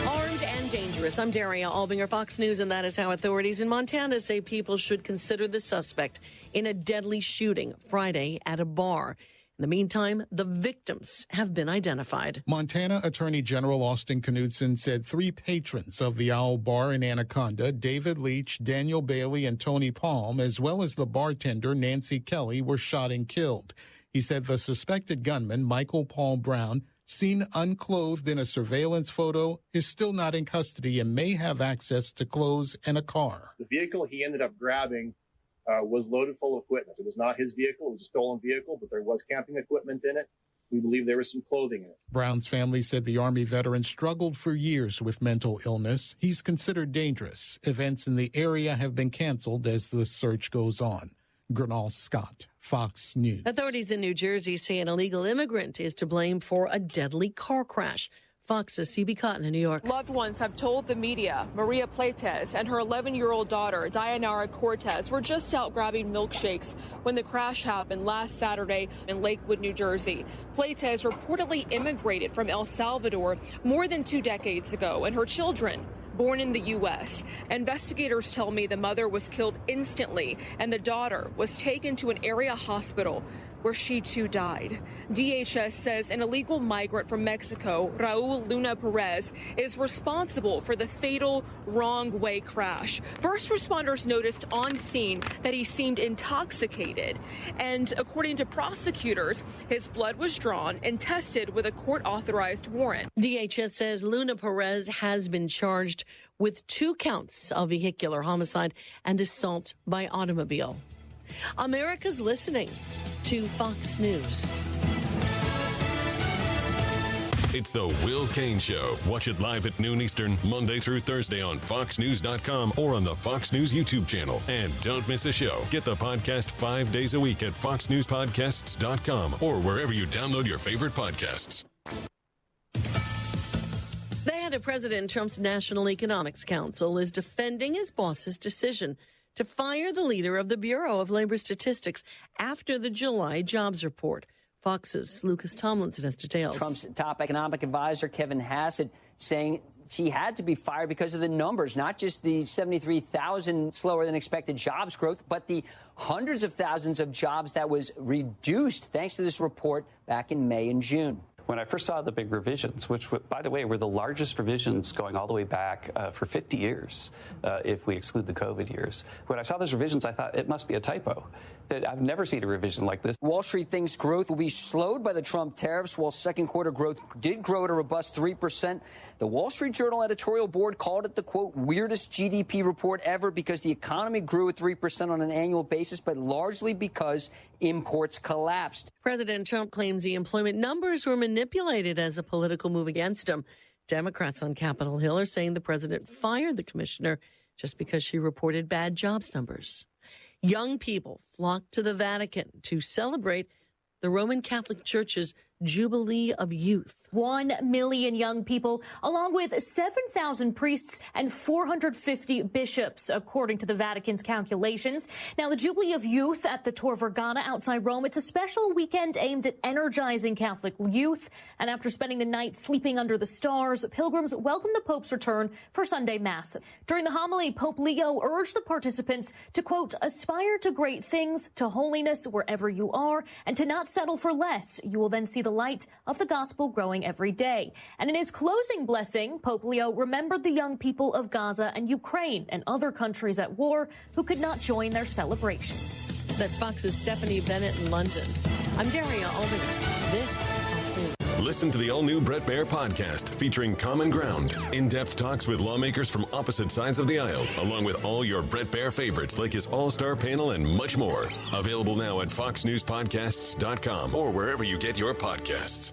Speaker 15: Armed and dangerous. I'm Daria Albinger, Fox News, and that is how authorities in Montana say people should consider the suspect in a deadly shooting Friday at a bar. In the meantime, the victims have been identified.
Speaker 16: Montana Attorney General Austin Knudsen said 3 patrons of the Owl Bar in Anaconda, David Leach, Daniel Bailey, and Tony Palm, as well as the bartender Nancy Kelly, were shot and killed. He said the suspected gunman, Michael Paul Brown, seen unclothed in a surveillance photo, is still not in custody and may have access to clothes and a car.
Speaker 17: The vehicle he ended up grabbing was loaded full of equipment. It was not his vehicle. It was a stolen vehicle, but there was camping equipment in it. We believe there was some clothing in it.
Speaker 16: Brown's family said the Army veteran struggled for years with mental illness. He's considered dangerous. Events in the area have been canceled as the search goes on. Gernal Scott, Fox News.
Speaker 15: Authorities in New Jersey say an illegal immigrant is to blame for a deadly car crash. Fox's CB Cotton in New York.
Speaker 18: Loved ones have told the media Maria Pleitez and her 11-year-old daughter, Dayanara Cortez, were just out grabbing milkshakes when the crash happened last Saturday in Lakewood, New Jersey. Pleitez reportedly immigrated from El Salvador more than 2 decades ago, and her children born in the U.S. Investigators tell me the mother was killed instantly and the daughter was taken to an area hospital where she too died. DHS says an illegal migrant from Mexico, Raul Luna Perez, is responsible for the fatal wrong-way crash. First responders noticed on scene that he seemed intoxicated, and according to prosecutors, his blood was drawn and tested with a court-authorized warrant.
Speaker 15: DHS says Luna Perez has been charged with 2 counts of vehicular homicide and assault by automobile. America's listening to Fox News.
Speaker 9: It's the Will Cain Show. Watch it live at noon Eastern, Monday through Thursday on FoxNews.com or on the Fox News YouTube channel. And don't miss a show. Get the podcast 5 days a week at FoxNewsPodcasts.com or wherever you download your favorite podcasts.
Speaker 15: The head of President Trump's National Economics Council is defending his boss's decision to fire the leader of the Bureau of Labor Statistics after the July jobs report. Fox's Lucas Tomlinson has details.
Speaker 19: Trump's top economic advisor, Kevin Hassett, saying she had to be fired because of the numbers, not just the 73,000 slower than expected jobs growth, but the hundreds of thousands of jobs that was reduced thanks to this report back in May and June.
Speaker 20: When I first saw the big revisions, which, by the way, were the largest revisions going all the way back for 50 years, if we exclude the COVID years, when I saw those revisions, I thought it must be a typo. I've never seen a revision like this.
Speaker 19: Wall Street thinks growth will be slowed by the Trump tariffs, while second quarter growth did grow at a robust 3%. The Wall Street Journal editorial board called it the, quote, weirdest GDP report ever because the economy grew at 3% on an annual basis, but largely because imports collapsed.
Speaker 15: President Trump claims the employment numbers were manipulated as a political move against him. Democrats on Capitol Hill are saying the president fired the commissioner just because she reported bad jobs numbers. Young people flocked to the Vatican to celebrate the Roman Catholic Church's Jubilee of Youth.
Speaker 21: 1 million young people, along with 7,000 priests and 450 bishops, according to the Vatican's calculations. Now, the Jubilee of Youth at the Tor Vergata outside Rome, it's a special weekend aimed at energizing Catholic youth. And after spending the night sleeping under the stars, pilgrims welcome the Pope's return for Sunday Mass. During the homily, Pope Leo urged the participants to, quote, aspire to great things, to holiness wherever you are, and to not settle for less. You will then see the light of the gospel growing every day. And in his closing blessing, Pope Leo remembered the young people of Gaza and Ukraine and other countries at war who could not join their celebrations.
Speaker 15: That's Fox's Stephanie Bennett in London. I'm Daria Aldinger. This is Fox News.
Speaker 9: Listen to the all-new Bret Baier podcast featuring Common Ground, in-depth talks with lawmakers from opposite sides of the aisle, along with all your Bret Baier favorites like his all-star panel and much more. Available now at FoxNewsPodcasts.com or wherever you get your podcasts.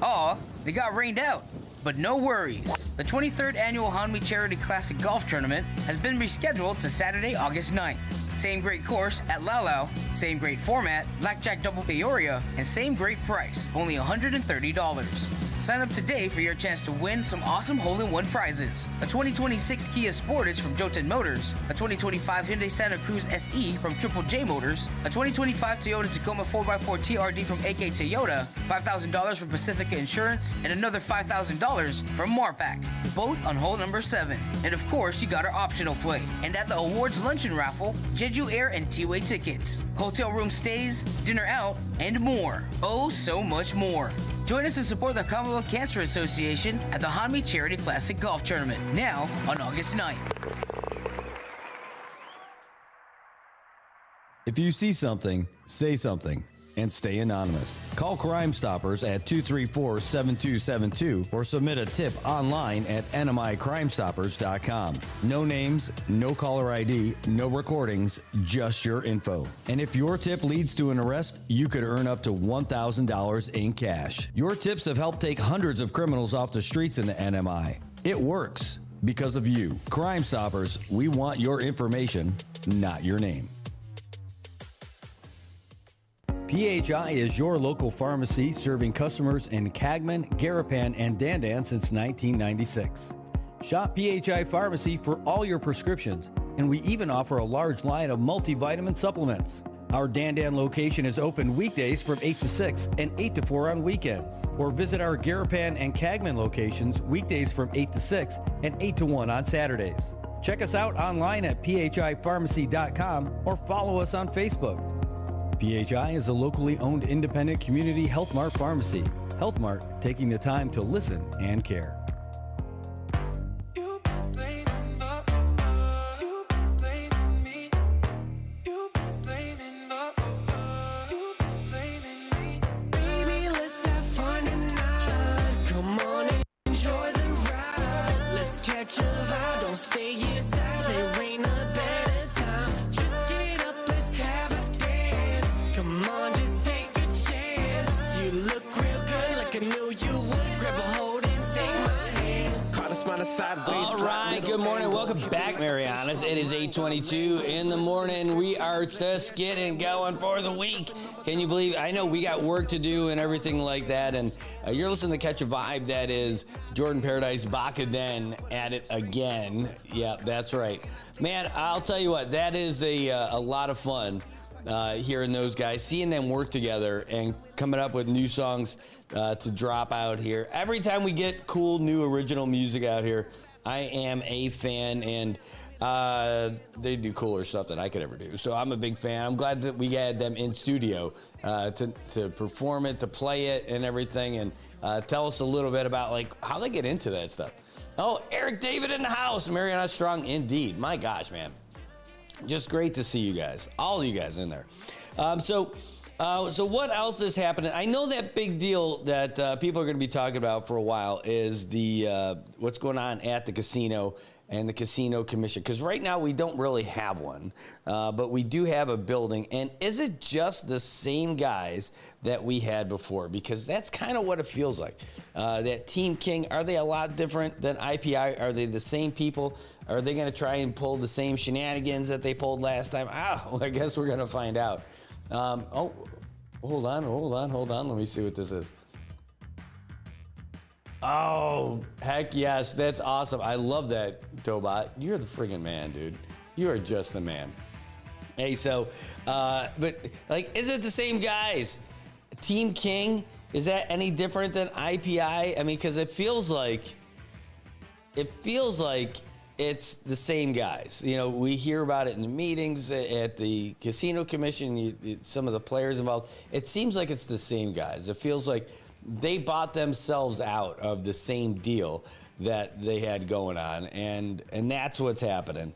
Speaker 1: Aw, they got rained out. But no worries. The 23rd Annual Hanmi Charity Classic Golf Tournament has been rescheduled to Saturday, August 9th. Same great course at Laulau, same great format, Blackjack Double Peoria, and same great price, only $130. Sign up today for your chance to win some awesome hole-in-one prizes. A 2026 Kia Sportage from Jotun Motors, a 2025 Hyundai Santa Cruz SE from Triple J Motors, a 2025 Toyota Tacoma 4x4 TRD from AK Toyota, $5,000 from Pacifica Insurance, and another $5,000 from Marpac, both on hole number 7. And of course, you got our optional play. And at the awards luncheon raffle, schedule air and T-way tickets, hotel room stays, dinner out, and more. Oh, so much more. Join us to support the Commonwealth Cancer Association at the Hanmi Charity Classic Golf Tournament, now on August 9th.
Speaker 2: If you see something, say something, and stay anonymous. Call Crime Stoppers at 234-7272 or submit a tip online at nmicrimestoppers.com. No names, no caller ID, no recordings, just your info. And if your tip leads to an arrest, you could earn up to $1,000 in cash. Your tips have helped take hundreds of criminals off the streets in the NMI. It works because of you. Crime Stoppers, we want your information, not your name. PHI is your local pharmacy serving customers in Cagman, Garapan, and Dandan since 1996. Shop PHI Pharmacy for all your prescriptions, and we even offer a large line of multivitamin supplements. Our Dandan location is open weekdays from 8 to 6 and 8 to 4 on weekends. Or visit our Garapan and Cagman locations weekdays from 8 to 6 and 8 to 1 on Saturdays. Check us out online at phipharmacy.com or follow us on Facebook. PHI is a locally owned independent community Health Mart pharmacy. Health Mart, taking the time to listen and care.
Speaker 14: Good morning. Welcome back, Marianas. It is 8:22 in the morning. We are just getting going for the week. Can you believe? I know we got work to do and everything like that. And you're listening to Catch a Vibe. That is Jordan Paradise Baca Den at it again. Yeah, that's right. Man, I'll tell you what, that is a lot of fun hearing those guys, seeing them work together and coming up with new songs to drop out here. Every time we get cool, new, original music out here, I am a fan, and they do cooler stuff than I could ever do. So I'm a big fan. I'm glad that we had them in studio to perform it, to play it, and everything, and tell us a little bit about like how they get into that stuff. Oh, Eric David in the house, Mariana Strong, indeed. My gosh, man, just great to see you guys, all of you guys in there. So what else is happening? I know that big deal that people are going to be talking about for a while is the what's going on at the casino and the casino commission. Because right now we don't really have one, but we do have a building. And is it just the same guys that we had before? Because that's kind of what it feels like. That Team King, are they a lot different than IPI? Are they the same people? Are they going to try and pull the same shenanigans that they pulled last time? I guess we're going to find out. Hold on. Let me see what this is. Oh, heck yes. That's awesome. I love that, Tobot. You're the friggin' man, dude. You are just the man. Hey, so, but, like, is it the same guys? Team King, is that any different than IPI? I mean, because it feels like it's the same guys. You know, we hear about it in the meetings at the casino commission, some of the players involved. It seems like it's the same guys. It feels like they bought themselves out of the same deal that they had going on, and that's what's happening.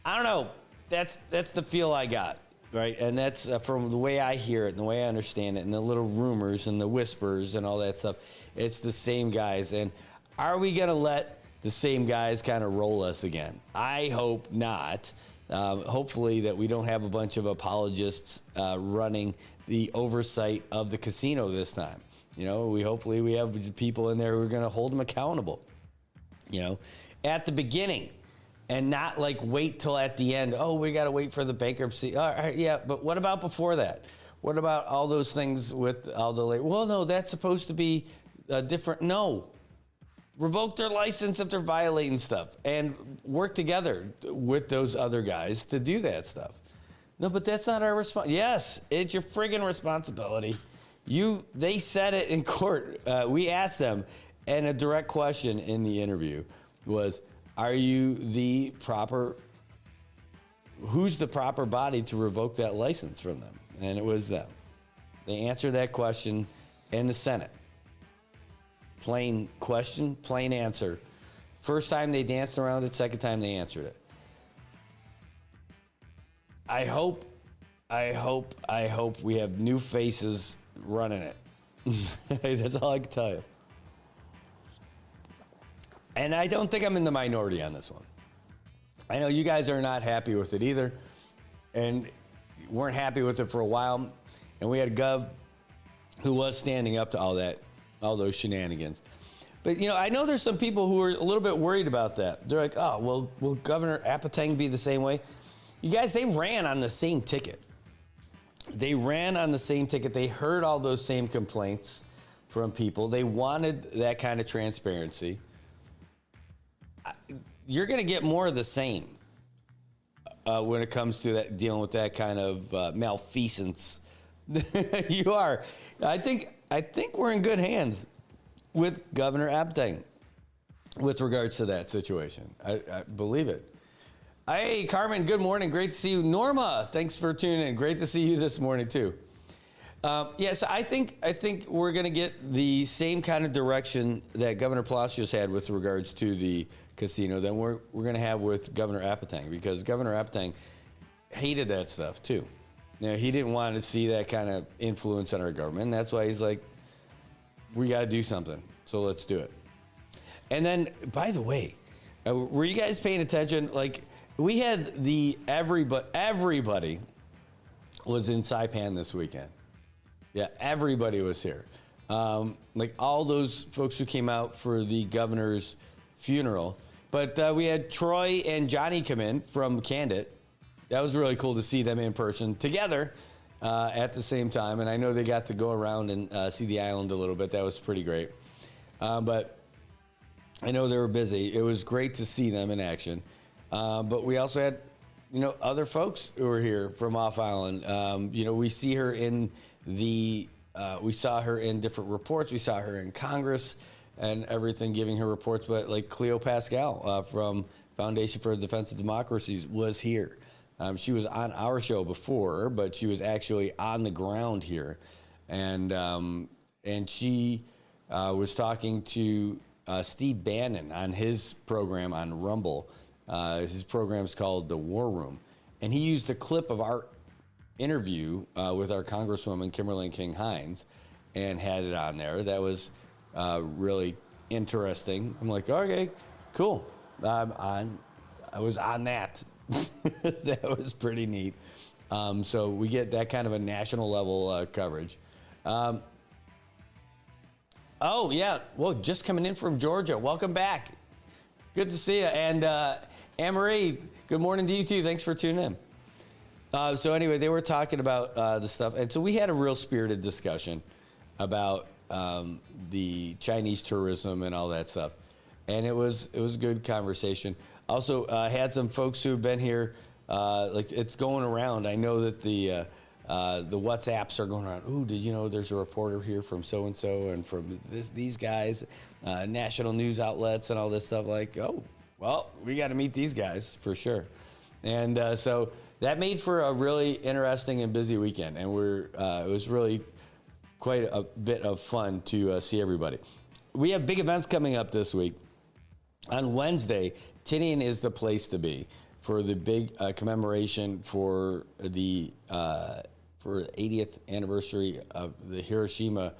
Speaker 14: I don't know. That's the feel I got, right? And that's from the way I hear it and the way I understand it and the little rumors and the whispers and all that stuff. It's the same guys. And are we going to let the same guys kind of roll us again? I hope not. Hopefully that we don't have a bunch of apologists running the oversight of the casino this time. You know, hopefully we have people in there who are going to hold them accountable, you know, at the beginning and not like wait till at the end. Oh, we got to wait for the bankruptcy. All right, yeah, but what about before that? What about all those things with all the well, no, that's supposed to be different. No. Revoke their license if they're violating stuff and work together with those other guys to do that stuff. No, but that's not our response. Yes, it's your friggin' responsibility. They said it in court. We asked them, and a direct question in the interview was, are you the proper who's the proper body to revoke that license from them? And it was them. They answered that question in the Senate. Plain question, plain answer. First time they danced around it, second time they answered it. I hope we have new faces running it. That's all I can tell you. And I don't think I'm in the minority on this one. I know you guys are not happy with it either, and weren't happy with it for a while. And we had a Gov who was standing up to all those shenanigans. But, I know there's some people who are a little bit worried about that. They're like, oh, well, will Governor Apateng be the same way? You guys, they ran on the same ticket. They heard all those same complaints from people. They wanted that kind of transparency. You're going to get more of the same when it comes to that, dealing with that kind of malfeasance. You are. I think we're in good hands with Governor Apateng with regards to that situation. I believe it. Hey, Carmen, good morning. Great to see you. Norma, thanks for tuning in. Great to see you this morning, too. Yes, I think we're going to get the same kind of direction that Governor Palacios had with regards to the casino that we're going to have with Governor Apateng, because Governor Apateng hated that stuff, too. He didn't want to see that kind of influence on our government. And that's why he's like, we got to do something, so let's do it. And then, by the way, were you guys paying attention? Like, we had everybody was in Saipan this weekend. Yeah, everybody was here. Like all those folks who came out for the governor's funeral. But we had Troy and Johnny come in from Candid. That was really cool to see them in person together at the same time. And I know they got to go around and see the island a little bit. That was pretty great. But I know they were busy. It was great to see them in action. But we also had, other folks who were here from off island. We see her in we saw her in different reports. We saw her in Congress and everything, giving her reports. But like Cleo Pascal from Foundation for the Defense of Democracies was here. She was on our show before, but she was actually on the ground here, and she was talking to Steve Bannon on his program on Rumble. His program is called The War Room, and he used a clip of our interview with our Congresswoman Kimberly King Hines and had it on there. That was really interesting. I'm like, okay, cool. I was on that. That was pretty neat. So we get that kind of a national level coverage. Oh, yeah. Well, just coming in from Georgia. Welcome back. Good to see you. And Anne-Marie, good morning to you, too. Thanks for tuning in. So anyway, they were talking about the stuff. And so we had a real spirited discussion about the Chinese tourism and all that stuff. And it was a good conversation. Also, had some folks who've been here, like it's going around. I know that the WhatsApps are going around. Ooh, did you know there's a reporter here from so-and-so and from these guys, national news outlets and all this stuff. Like, oh, well, we got to meet these guys for sure. And so that made for a really interesting and busy weekend. And it was really quite a bit of fun to see everybody. We have big events coming up this week. On Wednesday, Tinian is the place to be for the big commemoration for the 80th anniversary of the Hiroshima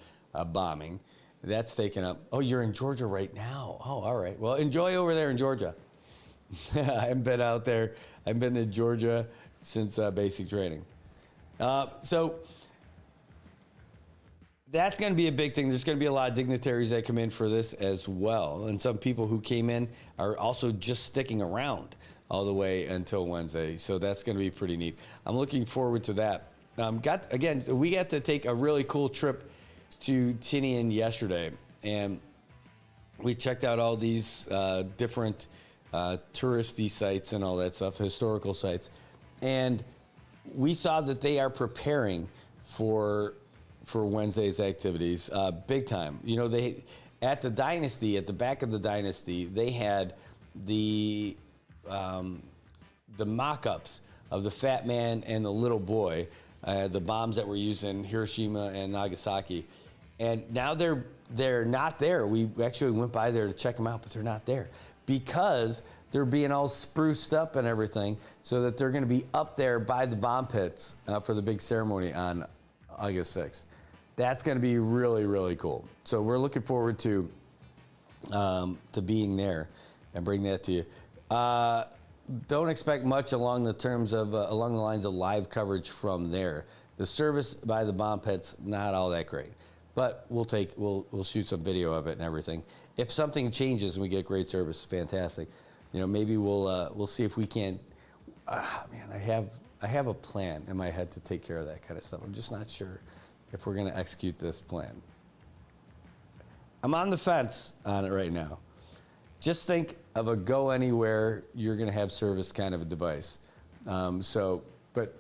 Speaker 14: bombing. That's taken up. Oh, you're in Georgia right now. Oh, all right. Well, enjoy over there in Georgia. I haven't been out there. I've been to Georgia since basic training. So that's going to be a big thing. There's going to be a lot of dignitaries that come in for this as well. And some people who came in are also just sticking around all the way until Wednesday. So that's going to be pretty neat. I'm looking forward to that. We got to take a really cool trip to Tinian yesterday. And we checked out all these different touristy sites and all that stuff, historical sites. And we saw that they are preparing for Wednesday's activities, big time. They at the Dynasty, at the back of the Dynasty, they had the mock-ups of the fat man and the little boy, the bombs that were used in Hiroshima and Nagasaki. And now they're not there. We actually went by there to check them out, but they're not there because they're being all spruced up and everything so that they're going to be up there by the bomb pits for the big ceremony on August 6th. That's going to be really, really cool. So we're looking forward to being there and bring that to you. Don't expect much along the lines of live coverage from there. The service by the bomb pits, not all that great, but we'll shoot some video of it and everything. If something changes and we get great service, fantastic. Maybe we'll see if we can. Man, I have a plan in my head to take care of that kind of stuff. I'm just not sure if we're going to execute this plan. I'm on the fence on it right now. Just think of a go anywhere, you're going to have service kind of a device. But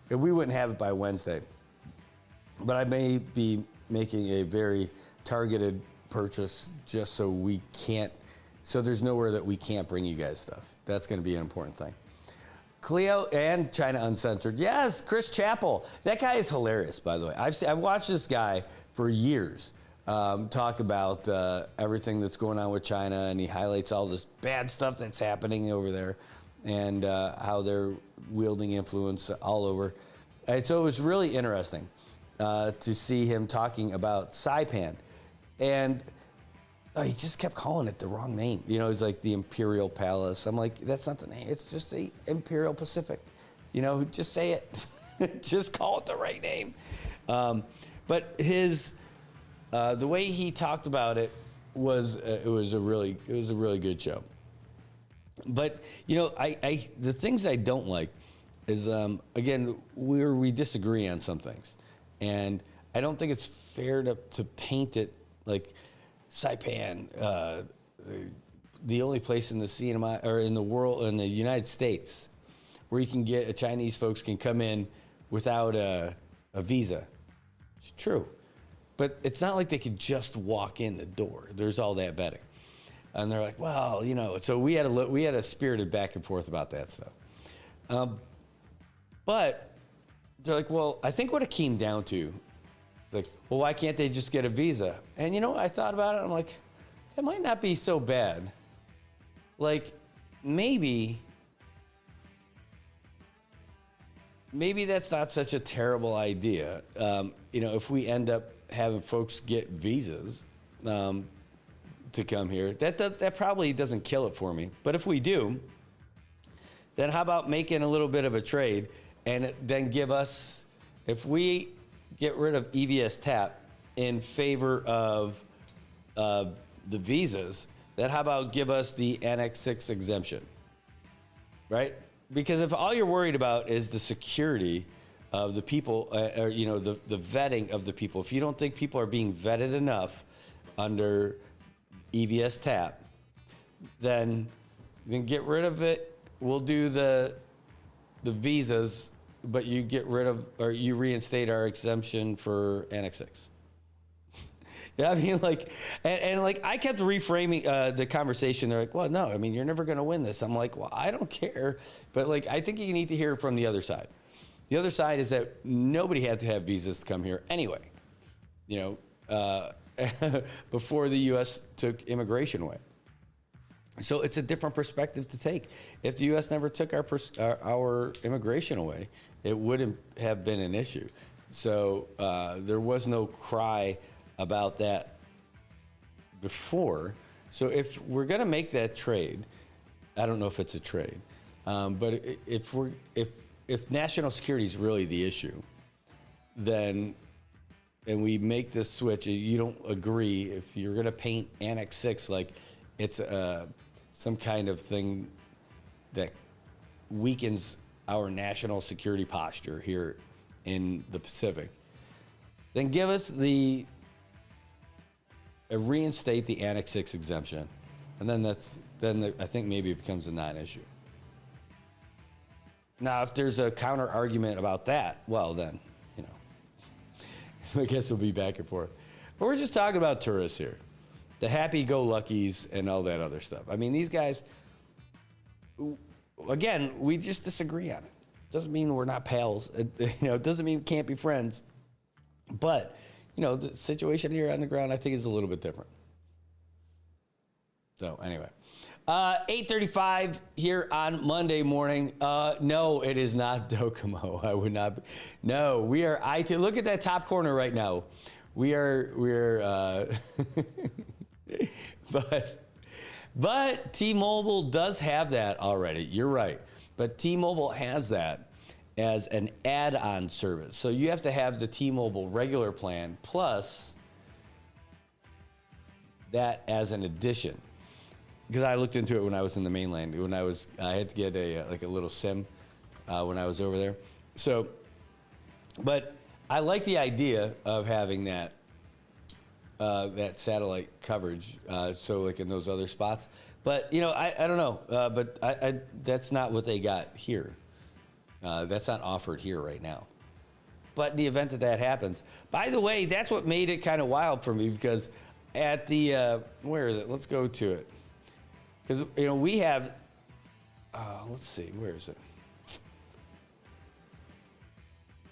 Speaker 14: we wouldn't have it by Wednesday. But I may be making a very targeted purchase just so there's nowhere that we can't bring you guys stuff. That's going to be an important thing. Cleo and China Uncensored. Yes, Chris Chappell. That guy is hilarious, by the way. I've watched this guy for years talk about everything that's going on with China, and he highlights all this bad stuff that's happening over there and how they're wielding influence all over. And so it was really interesting to see him talking about Saipan. And he just kept calling it the wrong name. It's like the Imperial Palace. I'm like, that's not the name. It's just the Imperial Pacific. Just say it. Just call it the right name. But the way he talked about it was a really good show. But the things I don't like is again we disagree on some things, and I don't think it's fair to paint it like Saipan, the only place in the cinema or in the world, in the United States, where you can get Chinese folks can come in without a visa. It's true, but it's not like they could just walk in the door. There's all that vetting, and they're like, well, So we had a spirited back and forth about that stuff. But they're like, well, I think what it came down to. Like, well, why can't they just get a visa? And I thought about it. I'm like, that might not be so bad. Like, maybe that's not such a terrible idea. If we end up having folks get visas to come here, that probably doesn't kill it for me. But if we do, then how about making a little bit of a trade and then give us, if we get rid of EVS TAP in favor of the visas, then how about give us the Annex 6 exemption, right? Because if all you're worried about is the security of the people, or the vetting of the people, if you don't think people are being vetted enough under EVS TAP, then get rid of it. We'll do the visas, but you get rid of, or you reinstate our exemption for Annex 6. Yeah, I mean, I kept reframing the conversation. They're like, well, no, I mean, you're never going to win this. I'm like, well, I don't care. But I think you need to hear from the other side. The other side is that nobody had to have visas to come here anyway, before the U.S. took immigration away. So it's a different perspective to take. If the U.S. never took our immigration away, it wouldn't have been an issue. So there was no cry about that before. So if we're going to make that trade, I don't know if it's a trade, but if national security is really the issue, then and we make this switch, you don't agree, if you're going to paint Annex 6 like it's some kind of thing that weakens our national security posture here in the Pacific, then give us reinstate the Annex 6 exemption, and then I think maybe it becomes a non-issue. Now, if there's a counter argument about that, well, then, I guess we'll be back and forth. But we're just talking about tourists here, the happy-go-luckies and all that other stuff. I mean, these guys, again, we just disagree on it. Doesn't mean we're not pals. It doesn't mean we can't be friends. But, the situation here on the ground, I think, is a little bit different. So, anyway. 8:35 here on Monday morning. No, it is not Docomo. I would not. No, we are IT. Look at that top corner right now. We're but T-Mobile does have that already. You're right. But T-Mobile has that as an add-on service. So you have to have the T-Mobile regular plan plus that as an addition. Because I looked into it when I was in the mainland. I had to get a little SIM when I was over there. So, but I like the idea of having that satellite coverage. So like in those other spots. But I don't know. But I that's not what they got here. That's not offered here right now. But in the event that happens, by the way, that's what made it kind of wild for me because at the where is it? Let's go to it. Because, we have, let's see, where is it?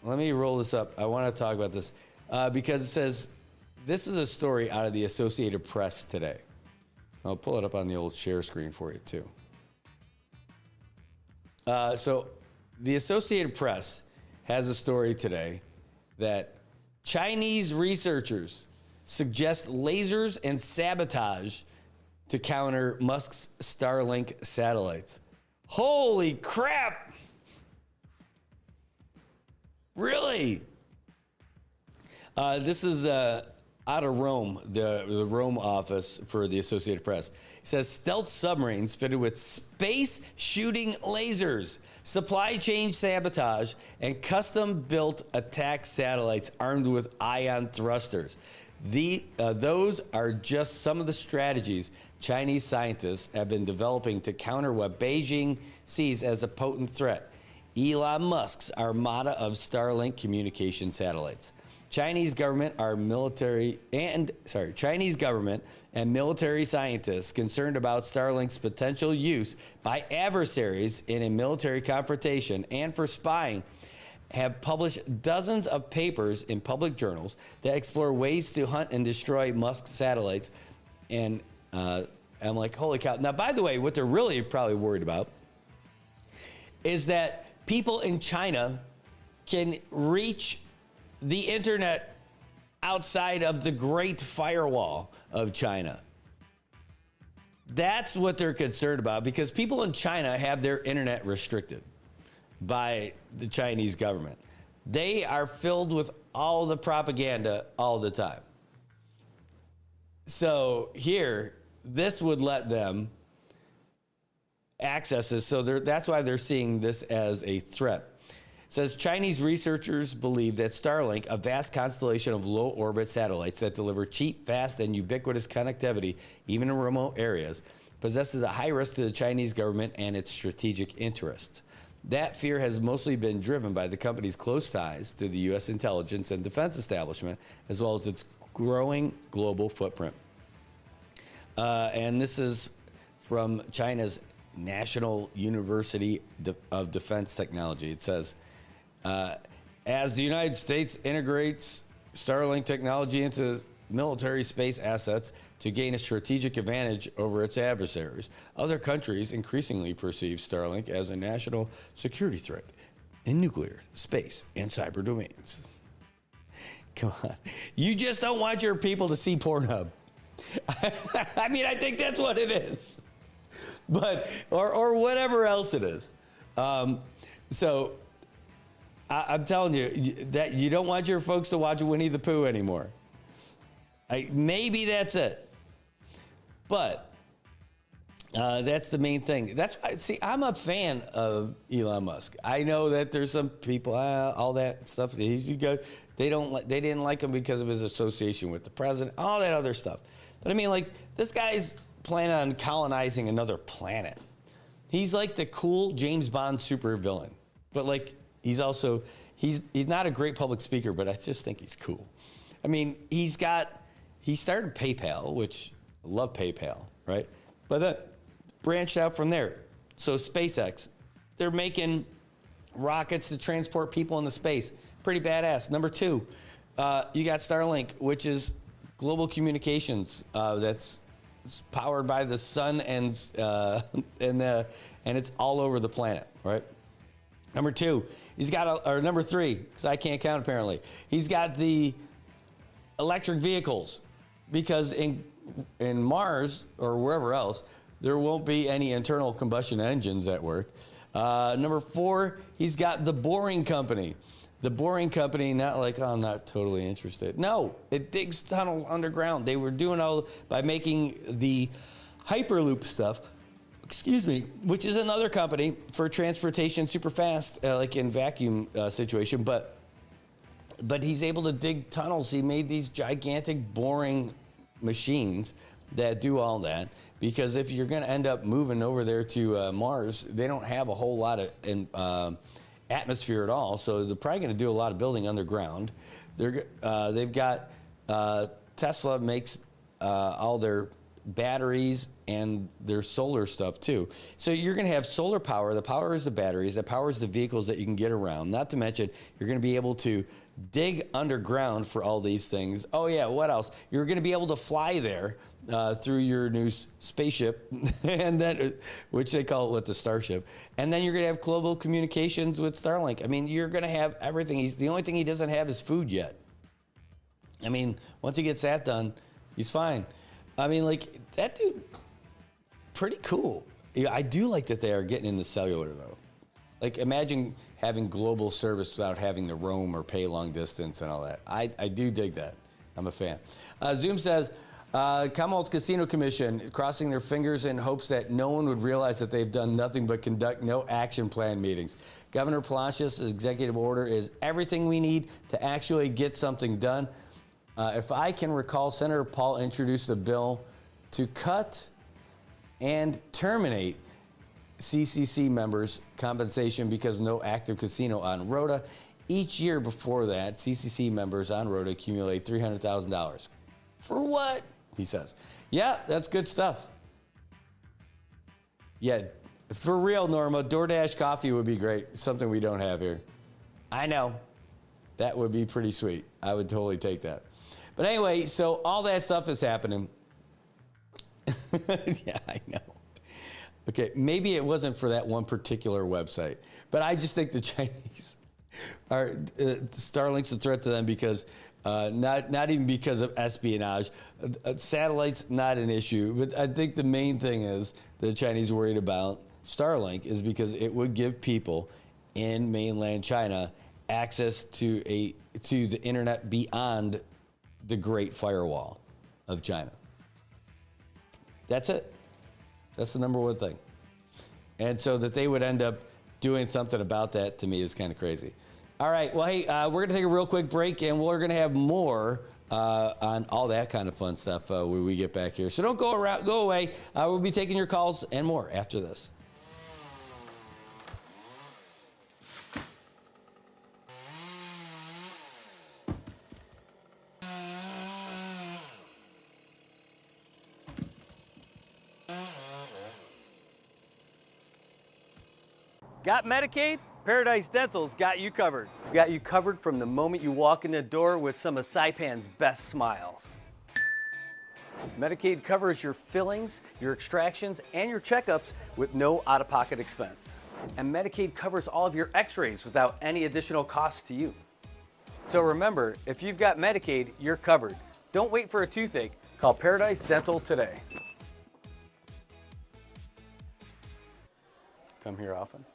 Speaker 14: Let me roll this up. I want to talk about this because it says, this is a story out of the Associated Press today. I'll pull it up on the old share screen for you, too. So the Associated Press has a story today that Chinese researchers suggest lasers and sabotage to counter Musk's Starlink satellites. Holy crap! Really? This is out of Rome, the Rome office for the Associated Press. It says stealth submarines fitted with space-shooting lasers, supply chain sabotage, and custom-built attack satellites armed with ion thrusters. Those are just some of the strategies Chinese scientists have been developing to counter what Beijing sees as a potent threat. Elon Musk's armada of Starlink communication satellites. Chinese government and military scientists concerned about Starlink's potential use by adversaries in a military confrontation and for spying have published dozens of papers in public journals that explore ways to hunt and destroy Musk's satellites. And I'm like, holy cow. Now, by the way, what they're really probably worried about is that people in China can reach the internet outside of the Great Firewall of China. That's what they're concerned about because people in China have their internet restricted by the Chinese government. They are filled with all the propaganda all the time. So here, this would let them access this. So that's why they're seeing this as a threat. It says Chinese researchers believe that Starlink, a vast constellation of low-orbit satellites that deliver cheap, fast, and ubiquitous connectivity, even in remote areas, possesses a high risk to the Chinese government and its strategic interests. That fear has mostly been driven by the company's close ties to the U.S. intelligence and defense establishment, as well as its growing global footprint. And this is from China's National University of Defense Technology. It says, as the United States integrates Starlink technology into military space assets to gain a strategic advantage over its adversaries, other countries increasingly perceive Starlink as a national security threat in nuclear, space, and cyber domains. Come on. You just don't want your people to see Pornhub. I mean, I think that's what it is. But, or whatever else it is. So, I'm telling you that you don't want your folks to watch Winnie the Pooh anymore. Maybe that's it. But that's the main thing. That's why, see, I'm a fan of Elon Musk. I know that there's some people, all that stuff. They didn't like him because of his association with the president, all that other stuff. But I mean, like, this guy's planning on colonizing another planet. He's like the cool James Bond supervillain. But like, he's not a great public speaker, but I just think he's cool. I mean, he started PayPal, which I love PayPal, right? But then branched out from there. So SpaceX, they're making rockets to transport people into space. Pretty badass. Number 2, you got Starlink, which is global communications that's powered by the sun and it's all over the planet, right? Number 2, he's got or number 3, because I can't count apparently. He's got the electric vehicles, because in Mars or wherever else, there won't be any internal combustion engines that work. Number 4, he's got the Boring Company. The Boring Company, not like, oh, I'm not totally interested. No, it digs tunnels underground. They were doing all by making the Hyperloop stuff, which is another company for transportation super fast, like in vacuum situation. But he's able to dig tunnels. He made these gigantic boring machines that do all that, because if you're going to end up moving over there to Mars, they don't have a whole lot of atmosphere at all, so they're probably going to do a lot of building underground. They've got Tesla makes all their batteries and their solar stuff too. So you're going to have solar power. The power is the batteries. The power is the vehicles that you can get around. Not to mention, you're going to be able to dig underground for all these things. Oh yeah, what else? You're going to be able to fly there through your new spaceship, and then, which they call it the Starship. And then you're going to have global communications with Starlink. I mean, you're going to have everything. The only thing he doesn't have is food yet. I mean, once he gets that done, he's fine. I mean, like, that dude, pretty cool. Yeah, I do like that they are getting into cellular, though. Like, imagine having global service without having to roam or pay long distance and all that. I do dig that. I'm a fan. Zoom says, Commonwealth Casino Commission is crossing their fingers in hopes that no one would realize that they've done nothing but conduct no action plan meetings. Governor Palacios' executive order is everything we need to actually get something done. If I can recall, Senator Paul introduced a bill to cut and terminate CCC members' compensation because of no active casino on Rota. Each year before that, CCC members on Rota accumulate $300,000. For what? He says. Yeah, that's good stuff. Yeah, for real, Norma, DoorDash coffee would be great. Something we don't have here. I know. That would be pretty sweet. I would totally take that. But anyway, so all that stuff is happening. Yeah, I know. Okay, maybe it wasn't for that one particular website, but I just think the Chinese are Starlink's a threat to them because not even because of espionage. Satellites not an issue, but I think the main thing is the Chinese worried about Starlink is because it would give people in mainland China access to the internet beyond the Great Firewall of China. That's it. That's the number one thing. And so that they would end up doing something about that, to me, is kind of crazy. All right, well, hey, we're going to take a real quick break, and we're going to have more on all that kind of fun stuff when we get back here. So don't go away. We'll be taking your calls and more after this.
Speaker 3: Got Medicaid? Paradise Dental's got you covered. We've got you covered from the moment you walk in the door with some of Saipan's best smiles. Medicaid covers your fillings, your extractions, and your checkups with no out-of-pocket expense. And Medicaid covers all of your x-rays without any additional cost to you. So remember, if you've got Medicaid, you're covered. Don't wait for a toothache. Call Paradise Dental today. Come here often.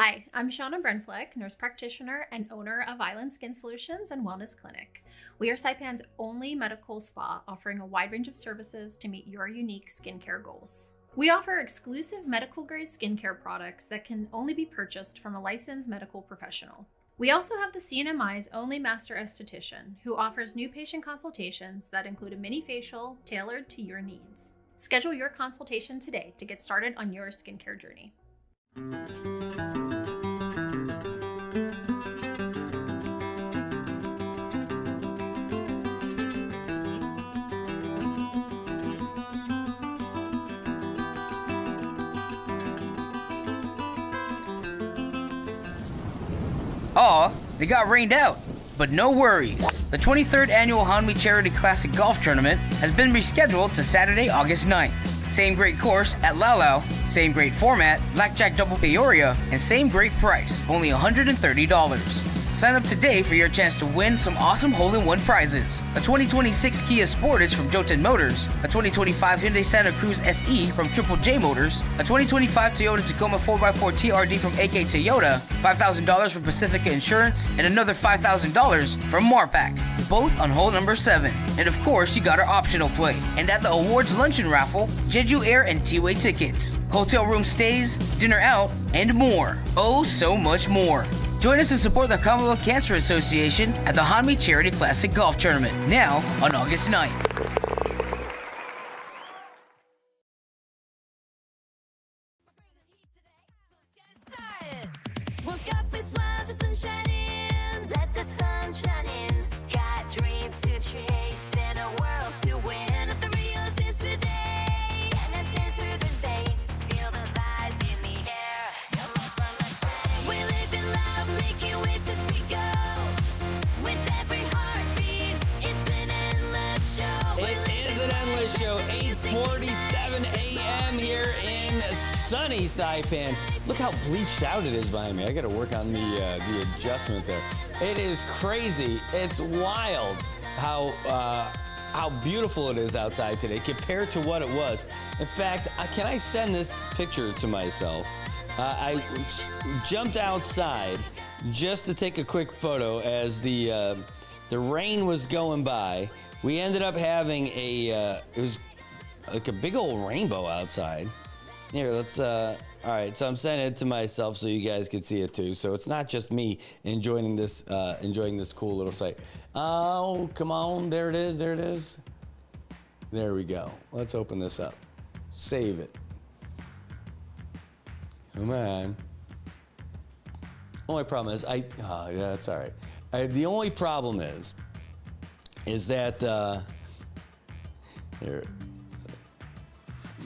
Speaker 4: Hi, I'm Shauna Brenfleck, nurse practitioner and owner of Island Skin Solutions and Wellness Clinic. We are Saipan's only medical spa offering a wide range of services to meet your unique skincare goals. We offer exclusive medical grade skincare products that can only be purchased from a licensed medical professional. We also have the CNMI's only master esthetician who offers new patient consultations that include a mini facial tailored to your needs. Schedule your consultation today to get started on your skincare journey.
Speaker 1: Aw, they got rained out. But no worries. The 23rd Annual Hanmi Charity Classic Golf Tournament has been rescheduled to Saturday, August 9th. Same great course at Laulau, same great format, Blackjack Double Peoria, and same great price, only $130. Sign up today for your chance to win some awesome hole-in-one prizes. A 2026 Kia Sportage from Jotun Motors, a 2025 Hyundai Santa Cruz SE from Triple J Motors, a 2025 Toyota Tacoma 4x4 TRD from AK Toyota, $5,000 from Pacifica Insurance, and another $5,000 from Marpac, both on hole number 7. And of course, you got our optional play. And at the awards luncheon raffle, Jeju Air and T-Way tickets, hotel room stays, dinner out, and more. Oh, so much more. Join us to support the Commonwealth Cancer Association at the Hanmi Charity Classic Golf Tournament, now on August 9th.
Speaker 13: Woke up and smiled, the sun shining. Let the sun shine in. Got dreams to chase and a world to win. Turn up the Rios dance today. And let's dance through this day. Feel the vibe in the air. Come on, let's play. We live in love, making waves as we go. With every heartbeat, it's an endless show.
Speaker 14: It is an endless show. 8:47 a.m. here in sunny Saipan. Look how bleached out it is behind me. I got to work on the adjustment there. It is crazy. It's wild how beautiful it is outside today compared to what it was. In fact, can I send this picture to myself? I jumped outside just to take a quick photo as the rain was going by. We ended up having it was like a big old rainbow outside. Here, let's, all right, so I'm sending it to myself so you guys can see it too. So it's not just me enjoying this cool little site. Oh, come on, there it is, there it is. There we go. Let's open this up. Save it. Come on. Only problem is, yeah, that's all right. The only problem is that, here,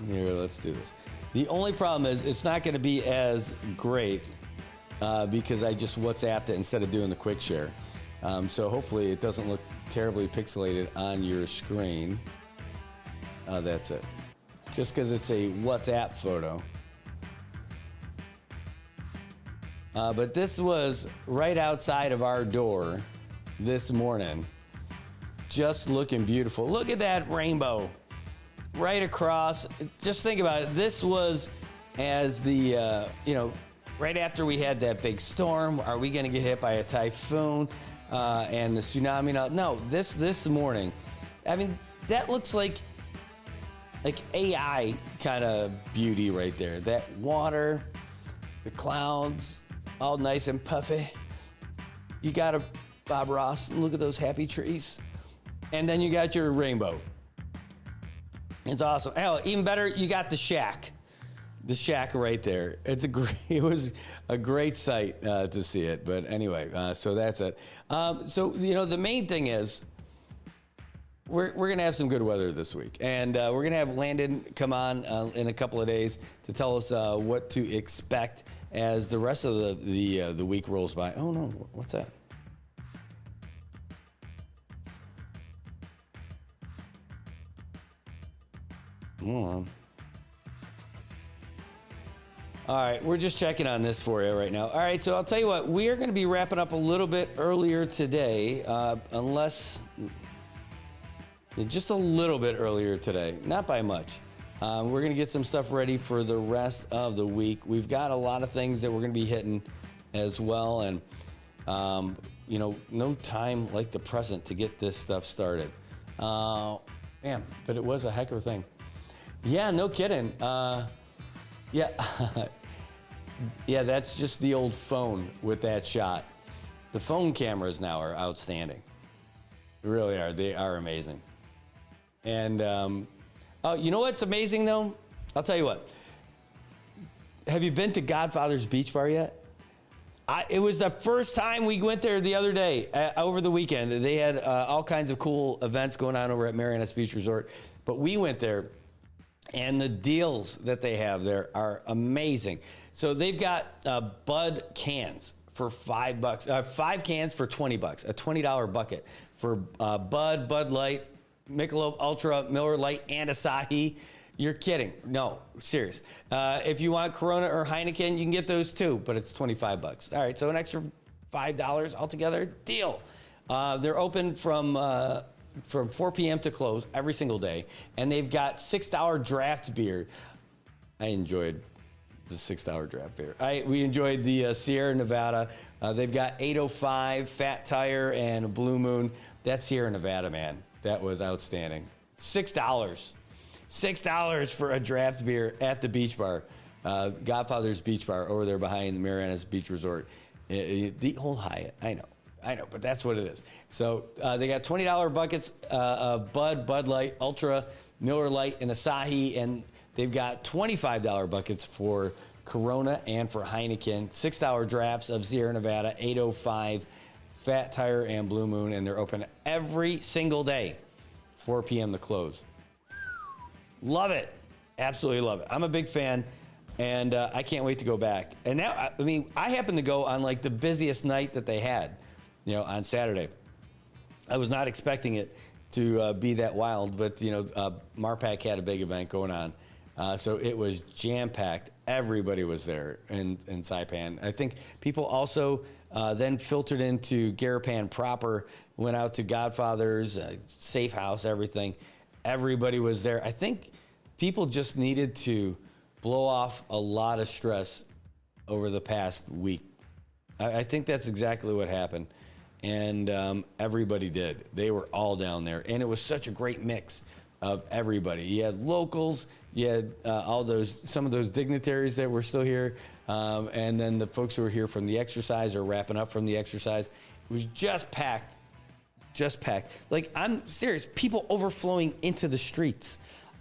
Speaker 14: let's do this. The only problem is it's not going to be as great because I just WhatsApped it instead of doing the quick share. So hopefully it doesn't look terribly pixelated on your screen. That's it. Just because it's a WhatsApp photo. But this was right outside of our door this morning. Just looking beautiful. Look at that rainbow. Right across. Just think about it. This was as the, right after we had that big storm. Are we going to get hit by a typhoon and the tsunami? No, this morning. I mean, that looks like AI kind of beauty right there. That water, the clouds, all nice and puffy. You got a Bob Ross. Look at those happy trees. And then you got your rainbow. It's awesome. Hell, even better, you got the shack. The shack right there. It was a great sight to see it. But anyway, so that's it. So, the main thing is we're going to have some good weather this week. And we're going to have Landon come on in a couple of days to tell us what to expect as the rest of the week rolls by. Oh, no. What's that? Hold on. All right, we're just checking on this for you right now. All right, so I'll tell you what, we are going to be wrapping up a little bit earlier today, just a little bit earlier today, not by much. We're going to get some stuff ready for the rest of the week. We've got a lot of things that we're going to be hitting as well. And, no time like the present to get this stuff started. But it was a heck of a thing. Yeah, no kidding. Yeah, that's just the old phone with that shot. The phone cameras now are outstanding. They really are. They are amazing. And, you know what's amazing, though? I'll tell you what. Have you been to Godfather's Beach Bar yet? It was the first time we went there the other day, over the weekend. They had all kinds of cool events going on over at Marianas Beach Resort. But we went there, and the deals that they have there are amazing. So they've got Bud cans for $5, 5 cans for $20, a $20 bucket for Bud, Bud Light, Michelob Ultra, Miller Lite, and Asahi. You're kidding. No, serious. If you want Corona or Heineken, you can get those too, but it's $25. All right, so an extra $5 altogether. Deal. They're open from 4 p.m. to close every single day, and they've got $6 draft beer. I enjoyed the $6 draft beer. We enjoyed the Sierra Nevada. They've got 805, Fat Tire, and Blue Moon. That's Sierra Nevada, man. That was outstanding. $6. $6 for a draft beer at the beach bar. Godfather's Beach Bar over there behind the Marianas Beach Resort. The old Hyatt. I know, but that's what it is. So they got $20 buckets of Bud Light, Ultra, Miller Lite, and Asahi, and they've got $25 buckets for Corona and for Heineken. $6 drafts of Sierra Nevada, 805, Fat Tire, and Blue Moon, and they're open every single day, 4 p.m. to close. Love it. Absolutely love it. I'm a big fan, and I can't wait to go back. And now, I happened to go on like the busiest night that they had, on Saturday. I was not expecting it to be that wild, but, Marpac had a big event going on. So it was jam-packed. Everybody was there in Saipan. I think people also then filtered into Garapan proper, went out to Godfather's, Safe House, everything. Everybody was there. I think people just needed to blow off a lot of stress over the past week. I think that's exactly what happened. And everybody did. They were all down there. And it was such a great mix of everybody. You had locals, you had some of those dignitaries that were still here, and then the folks who were here from the exercise or wrapping up from the exercise. It was just packed. Just packed. Like, I'm serious. People overflowing into the streets.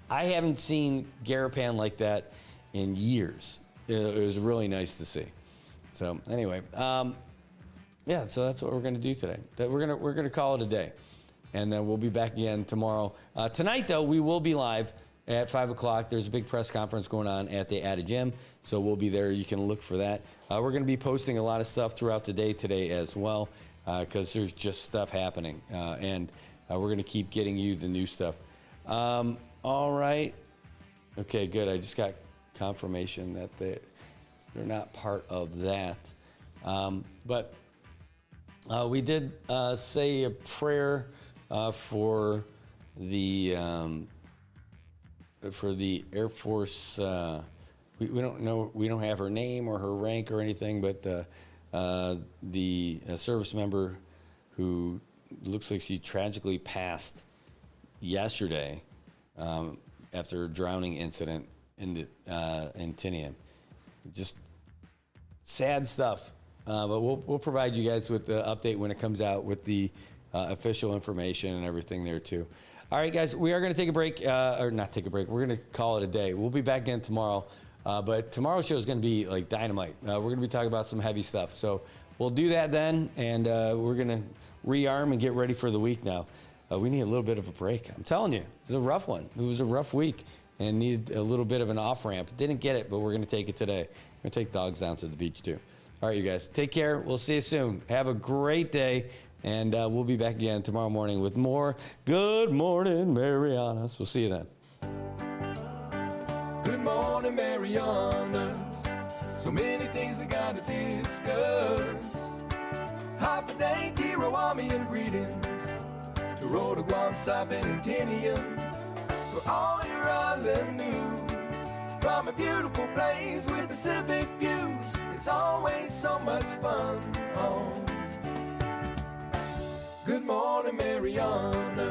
Speaker 14: I haven't seen Garapan like that in years. It was really nice to see. So anyway, so that's what we're going to do today. We're gonna call it a day, and then we'll be back again tomorrow. Tonight, though, we will be live at 5 o'clock. There's a big press conference going on at the Ada Gym, so we'll be there. You can look for that. We're going to be posting a lot of stuff throughout the day today as well, because there's just stuff happening, and we're going to keep getting you the new stuff. All right. Okay, good. I just got confirmation that they're not part of that. But we did say a prayer for the Air Force. We don't know. We don't have her name or her rank or anything, but the service member who looks like she tragically passed yesterday after a drowning incident in Tinian. Just sad stuff. But we'll provide you guys with the update when it comes out with the official information and everything there too. All right, guys, we are going to take a break, or not take a break. We're going to call it a day. We'll be back again tomorrow. But tomorrow's show is going to be like dynamite. We're going to be talking about some heavy stuff. So we'll do that then, and we're going to rearm and get ready for the week now. We need a little bit of a break. I'm telling you, it was a rough one. It was a rough week and needed a little bit of an off-ramp. Didn't get it, but we're going to take it today. We're going to take dogs down to the beach too. All right, you guys, take care. We'll see you soon. Have a great day, and we'll be back again tomorrow morning with more Good Morning Marianas. We'll see you then.
Speaker 6: Good morning, Marianas. So many things we gotta discuss. Happy day, Tirawami and greetings. To Rhoda, Guam, Saipan, and Tinian. for all your island news. From a beautiful place with Pacific views, it's always so much fun on Good Morning Marianas.